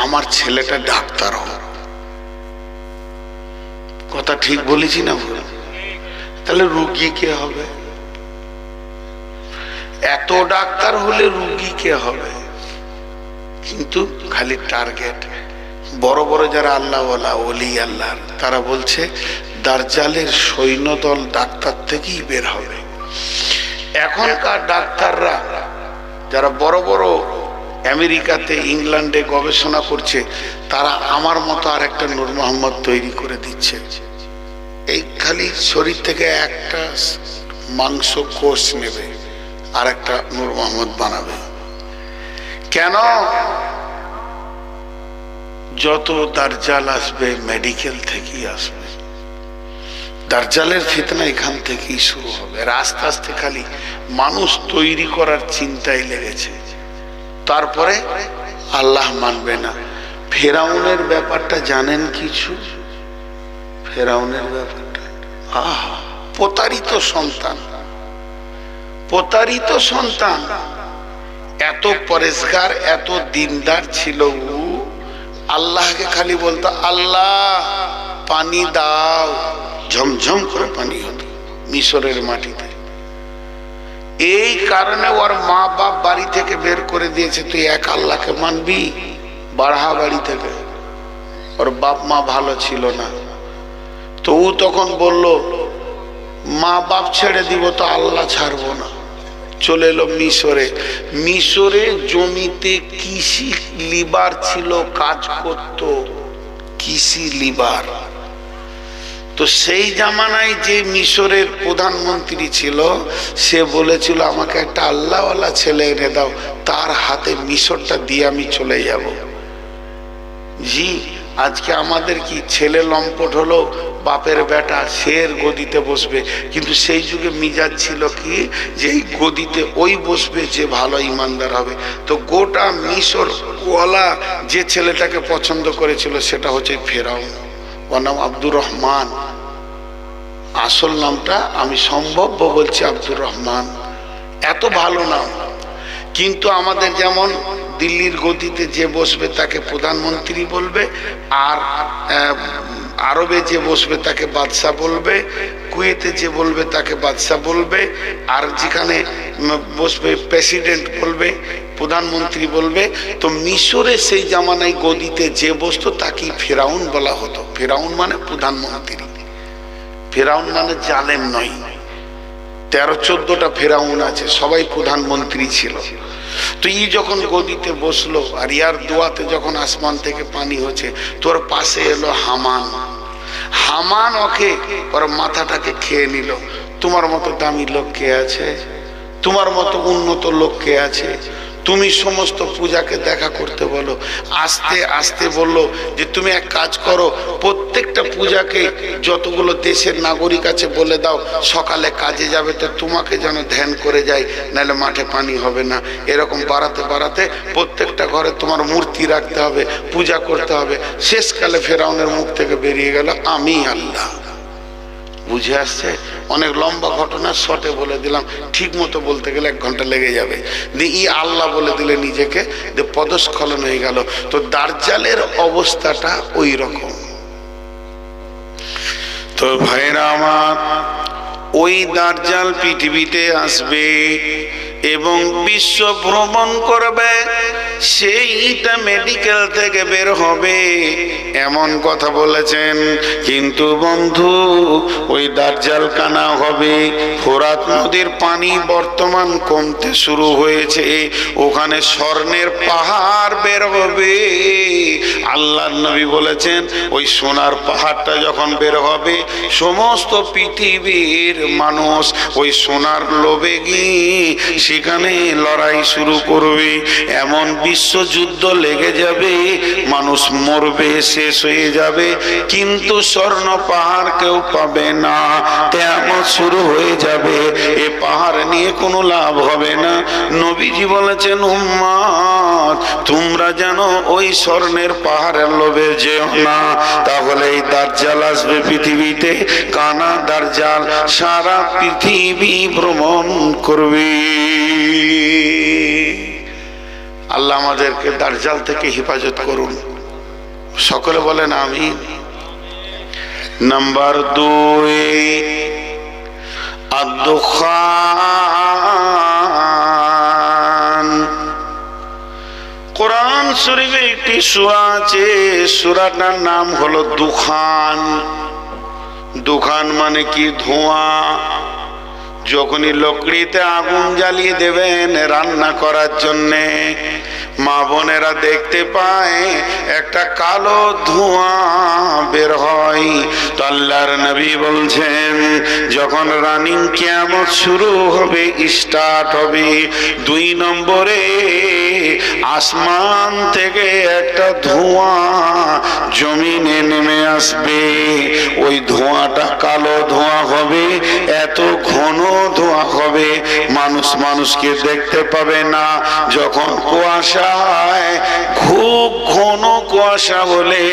আমার ছেলেটা ডাক্তার হোক। কথা ঠিক বলেছি না? তাহলে রুগী কে হবে? এত ডাক্তার হলে রুগী কে হবে? কিন্তু খালি টার্গেট। বড় বড় যারা আল্লাহওয়ালা, ওলি আল্লাহ, তারা বলছে দাজ্জালের সৈন্যদল ডাক্তার থেকেই বের হবে। এখনকার ডাক্তাররা যারা বড় বড় আমেরিকাতে, ইংল্যান্ডে গবেষণা করছে, তারা আমার মতো আর একটা নূর মোহাম্মদ তৈরি করে দিচ্ছে। এই খালি শরীর থেকে একটা মাংস কোষ নেবে আর একটা নূর মোহাম্মদ বানাবে। কেন? যত দাজ্জাল আসবে মেডিকেল থেকেই আসবে। দাজ্জালের ফিতনা এখান থেকেই শুরু হবে। আস্তে আস্তে খালি মানুষ তৈরি করার চিন্তায় লেগেছে। তারপরে আল্লাহ মানবে না। ফেরাউনের ব্যাপারটা জানেন কিছু? ফেরাউনের ব্যাপারটা, আহা, প্রতারিত সন্তান, প্রতারিত সন্তান। এত পরেশগার, এত দিনদার ছিল, আল্লাহকে খালি বলতো আল্লাহ পানি দাও, ঝমঝম করে পানি হতো মিশরের মাটিতে। এই কারণে ওর মা বাপ বাড়ি থেকে বের করে দিয়েছে, তুই এক আল্লাহকে মানবি, বাড়হা বাড়ি থেকে। ওর বাপ মা ভালো ছিল না, তো ও তখন বলল মা বাপ ছেড়ে দিব তো আল্লাহ ছাড়বো না। চলে এলো মিশরে। মিশরে জমিতে কৃষি লিবার ছিল, কাজ করত কৃষি লিবার। তো সেই জামানায় যে মিশরের প্রধানমন্ত্রী ছিল, সে বলেছিল আমাকে একটা আল্লাহওয়ালা ছেলে এনে দাও, তার হাতে মিশরটা দিয়ে আমি চলে যাব। জি, আজকে আমাদের কি ছেলে লম্পট হলো, বাপের বেটা শের গদিতে বসবে, কিন্তু সেই যুগে মিজাজ ছিল কি যে এই গদিতে ওই বসবে যে ভালো ইমানদার হবে। তো গোটা মিশর ওয়ালা যে ছেলেটাকে পছন্দ করেছিল সেটা হচ্ছে ফেরাউন। ওর নাম আব্দুর রহমান, আসল নামটা আমি সম্ভব বলছি আব্দুর রহমান। এত ভালো নাম। কিন্তু আমাদের যেমন দিল্লির গদিতে যে বসবে তাকে প্রধানমন্ত্রী বলবে, আর আরবে যে বসবে তাকে বাদশাহ বলবে, কুয়েতে যে বলবে তাকে বাদশাহ বলবে, আর যেখানে বসবে প্রেসিডেন্ট বলবে, প্রধানমন্ত্রী বলবে। তো মিশরে সেই জামানায় গদিতে যে বসতো তাকেই ফেরাউন বলা হতো। ফেরাউন মানে প্রধানমন্ত্রী, ফেরাউন মানে জালেম নয়। 13-14টা ফেরাউন আছে, সবাই প্রধানমন্ত্রী ছিল। তো ই যখন গদিতে বসলো আর ইয়ার দোয়াতে যখন আসমান থেকে পানি হচ্ছে, তোর পাশে এলো হামান। হামান ওকে ওর মাথাটাকে খেয়ে নিল। তোমার মতো দামি লোক কে আছে? তোমার মতো উন্নত লোক কে আছে? তুমি সমস্ত পূজাকে দেখা করতে বলো। আস্তে আস্তে বললো যে তুমি এক কাজ করো, প্রত্যেকটা পূজাকে যতগুলো দেশের নাগরিক আছে বলে দাও সকালে কাজে যাবে, তো তোমাকে যেন ধ্যান করে যায়, নাহলে মাঠে পানি হবে না। এরকম বাড়াতে বাড়াতে প্রত্যেকটা ঘরে তোমার মূর্তি রাখতে হবে, পূজা করতে হবে। শেষকালে ফেরাউনের মুখ থেকে বেরিয়ে গেল আমি আল্লাহ। বুঝে আসছে? অনেক লম্বা ঘটনা, শর্টে বলে দিলাম। ঠিক মতো বলতে গেলে 1 ঘন্টা লেগে যাবে। ই আল্লাহ বলে দিলে নিজেকে, যে পদস্খলন হয়ে গেল। তো দাজ্জালের অবস্থাটা ওই রকম। তো ভাইরা আমার, ওই দাজ্জাল পৃথিবীতে আসবে এবং বিশ্ব ভ্রমণ করবে। সেইটা মেডিকেল থেকে বের হবে, এমন কথা বলেছেন। কিন্তু বন্ধু, ওই দাজ্জাল কানা হবে। ফোরাত নদীর পানি বর্তমান কমতে শুরু হয়েছে, ওখানে স্বর্ণের পাহাড় বের হবে। আল্লাহর নবী বলেছেন, ওই সোনার পাহাড়টা যখন বের হবে, সমস্ত পৃথিবীর মানুষ ওই সোনার লোভে গিয়ে সেখানে লড়াই শুরু করবে। এমন বিশ্বযুদ্ধ লেগে যাবে, মানুষ মরবে, শেষ হয়ে যাবে, কিন্তু স্বর্ণ পাহাড় কেউ পাবে না। কিয়ামত শুরু হয়ে যাবে, এ পাহাড় নিয়ে কোনো লাভ হবে না। নবীজি বলেছেন, উম্মত তোমরা জানো ওই স্বর্ণের পাহাড়ের লোভে যেও না, তাহলে এই দাজ্জাল আসবে পৃথিবীতে। কানা দাজ্জাল সারা পৃথিবী ভ্রমণ করবে। আল্লাহ আমাদেরকে দাজ্জাল থেকে হেফাজত করুন, সকলে বলেন আমিন। নাম্বার 2, আদ-দুখান। কোরআন শরীফে একটি সূরা আছে, সূরাটার নাম হলো দুখান। দুখান মানে কি? ধোঁয়া। যখনই লকড়িতে আগুন জ্বালিয়ে দেবেন রান্না করার জন্যে, মা বোনেরা দেখতে পায় একটা কালো ধোঁয়া বের হয়। তো আল্লাহর নবী বলছেন, যখন রানিং কিয়ামত শুরু হবে, স্টার্ট হবে, 2 নম্বরে আসমান থেকে একটা ধোঁয়া জমিনে নেমে আসবে। ওই ধোঁয়াটা কালো ধোঁয়া হবে, এত ঘন ধোঁয়া হবে, মানুষকে দেখতে পাবে না। যখন কুয়াশায়, খুব ঘন কুয়াশা হলে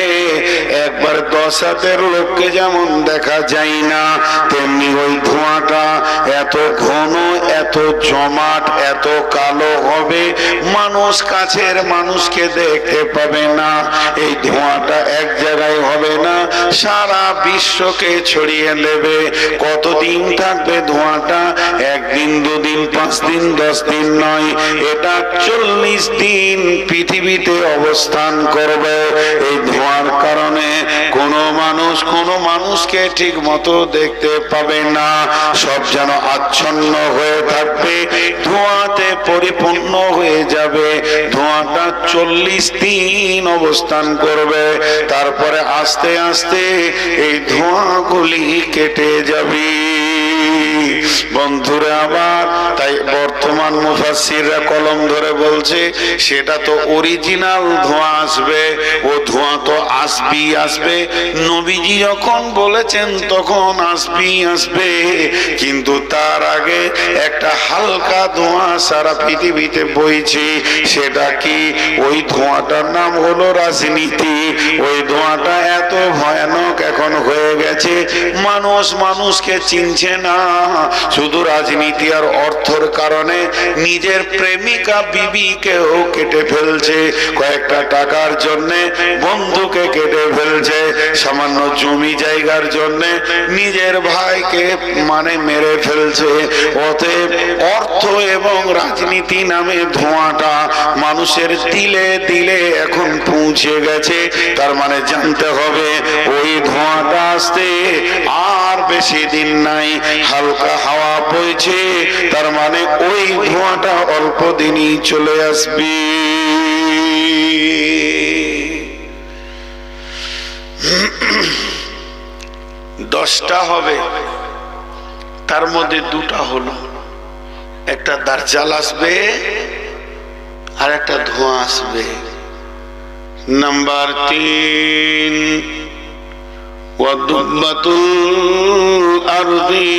একবার 10 হাতের লোককে যেমন দেখা যায় না, তেমনি ওই ধোঁয়াটা এত ঘন, এত জমাট, এত কালো হবে, মানুষ কাছের মানুষকে দেখতে পাবে না। এই ধোঁয়াটা এক জায়গায় হবে না, সারা বিশ্বকে ছড়িয়ে নেবে। কতদিন থাকবে ধোঁয়াটা? 1 দিন, 2 দিন, 5 দিন, 10 দিন নয়, এটা 40 দিন পৃথিবীতে অবস্থান করবে। এই ধোঁয়ার কারণে কোনো মানুষকে ঠিক মতো দেখতে পাবে না, সব যেন আচ্ছন্ন হয়ে থাকবে, ধোঁয়াতে পরিপূর্ণ হয়ে যাবে। ধোঁয়াটা 40 দিন অবস্থান করবে, তারপরে আস্তে আস্তে এই ধোঁয়াগুলি কেটে যাবে। বন্ধুরা আবার, তাই বর্তমান মুফাসসিররা কলম ধরে বলছে, সেটা তো অরিজিনাল ধোঁয়া আসবে, ও ধোঁয়া তো আসবেই আসবে। নবীজি যখন বলেছেন তখন আসবেই আসবে, কিন্তু তার আগে একটা হালকা ধোঁয়া সারা পৃথিবীতে বইছে। সেটা কি? ওই ধোঁয়াটার নাম হলো রাজনীতি। ওই ধোঁয়াটা এত ভয়ানক এখন হয়ে গেছে, মানুষকে চিনছে না। শুধু রাজনীতি আর অর্থের কারণে নিজের প্রেমিকা বিবিকেও কেটে ফেলছে, কয়েকটা টাকার জন্যে বন্ধুকে কেটে ফেলছে, সামান্য জমি জায়গার জন্যে নিজের ভাইকে মেরে ফেলছে। অতএব অর্থ এবং রাজনীতি নামে ধোঁয়াটা মানুষের দিলে দিলে এখন পৌঁছে গেছে। তার মানে জানতে হবে, ওই ধোঁয়াটা আসতে আর বেশি দিন নাই। হালকা হাওয়া বইছে, তার মানে ওই ধোঁয়াটা অল্প দিনই চলে আসবে। 10টা হবে, তার মধ্যে 2টা হলো, একটা দাজ্জাল আসবে আর একটা ধোঁয়া আসবে। নাম্বার 3, ওয়াদুব্বাতুল আরদি।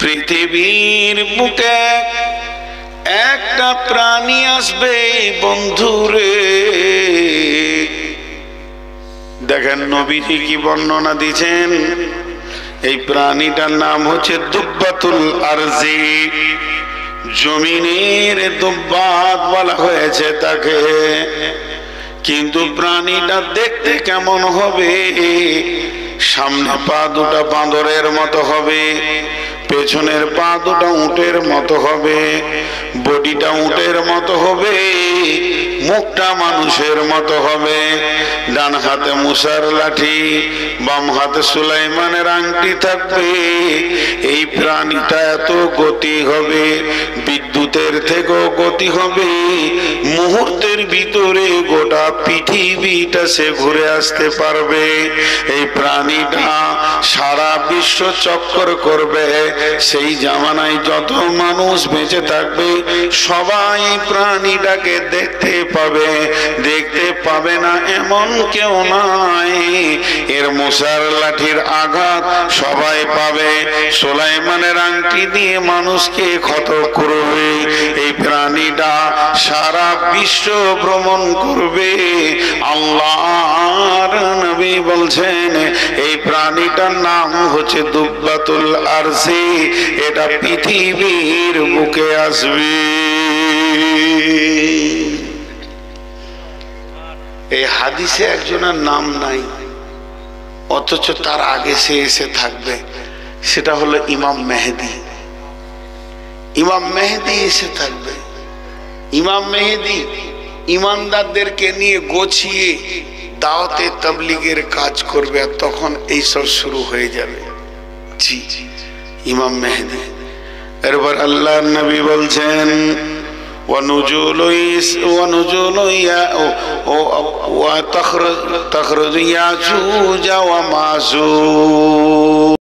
পৃথিবীর বুকে একটা প্রাণী আসবে বন্ধুরে। দেখেন নবীজি কি বর্ণনা দিয়েছেন। এই প্রাণীটার নাম হচ্ছে দুব্বাতুল আরজি, জমিনের দুব্বাত বলা হয়েছে তাকে। কিন্তু প্রাণীটা দেখতে কেমন হবে? সামনে পা 2টা বাঁদরের মতো হবে, পেছনের পা দুটো উটের মতো হবে, বডিটা উটের মতো হবে, মুখটা মানুষের মতো হবে। ডান হাতে মুসার লাঠি, বাম হাতে সুলাইমানের আংটি থাকবে। এই প্রাণীটা এত গতি হবে, বিদ্যুতের থেকেও গতি হবে। মুহূর্তের ভিতরে গোটা পৃথিবীটা সে ঘুরে আসতে পারবে। এই প্রাণীটা সারা বিশ্ব চক্কর করবে। সেই জামানায় যত মানুষ বেঁচে থাকবে সবাই প্রাণীটাকে দেখতে পাবে। দেখতে পাবে না এমন কেউ নাই। এর মুসার লাঠির আঘাত সবাই পাবে। সুলাইমানের আংটি দিয়ে মানুষকে ক্ষত করবে। এই প্রাণীটা সারা বিশ্ব ভ্রমণ করবে। আল্লাহর নবী বলছেন এই প্রাণীটার নাম হচ্ছে দুব্বাতুল আরসি। এটা পৃথিবীর বুকে আসবে। এই হাদিসে একজনের নাম নাই, অথচ তার আগে সে এসে থাকবে। সেটা হলো ইমাম মেহেদী। ইমাম মেহেদী এসে থাকবে। ইমাম মেহেদী ইমানদারদেরকে নিয়ে গোছিয়ে দাওয়াতে তাবলীগের কাজ করবে, আর তখন এইসব শুরু হয়ে যাবে। জি, ইমাম মেহেদী। এরপর আল্লাহর নবী বলছেন وتخرج ياجوج وماجوج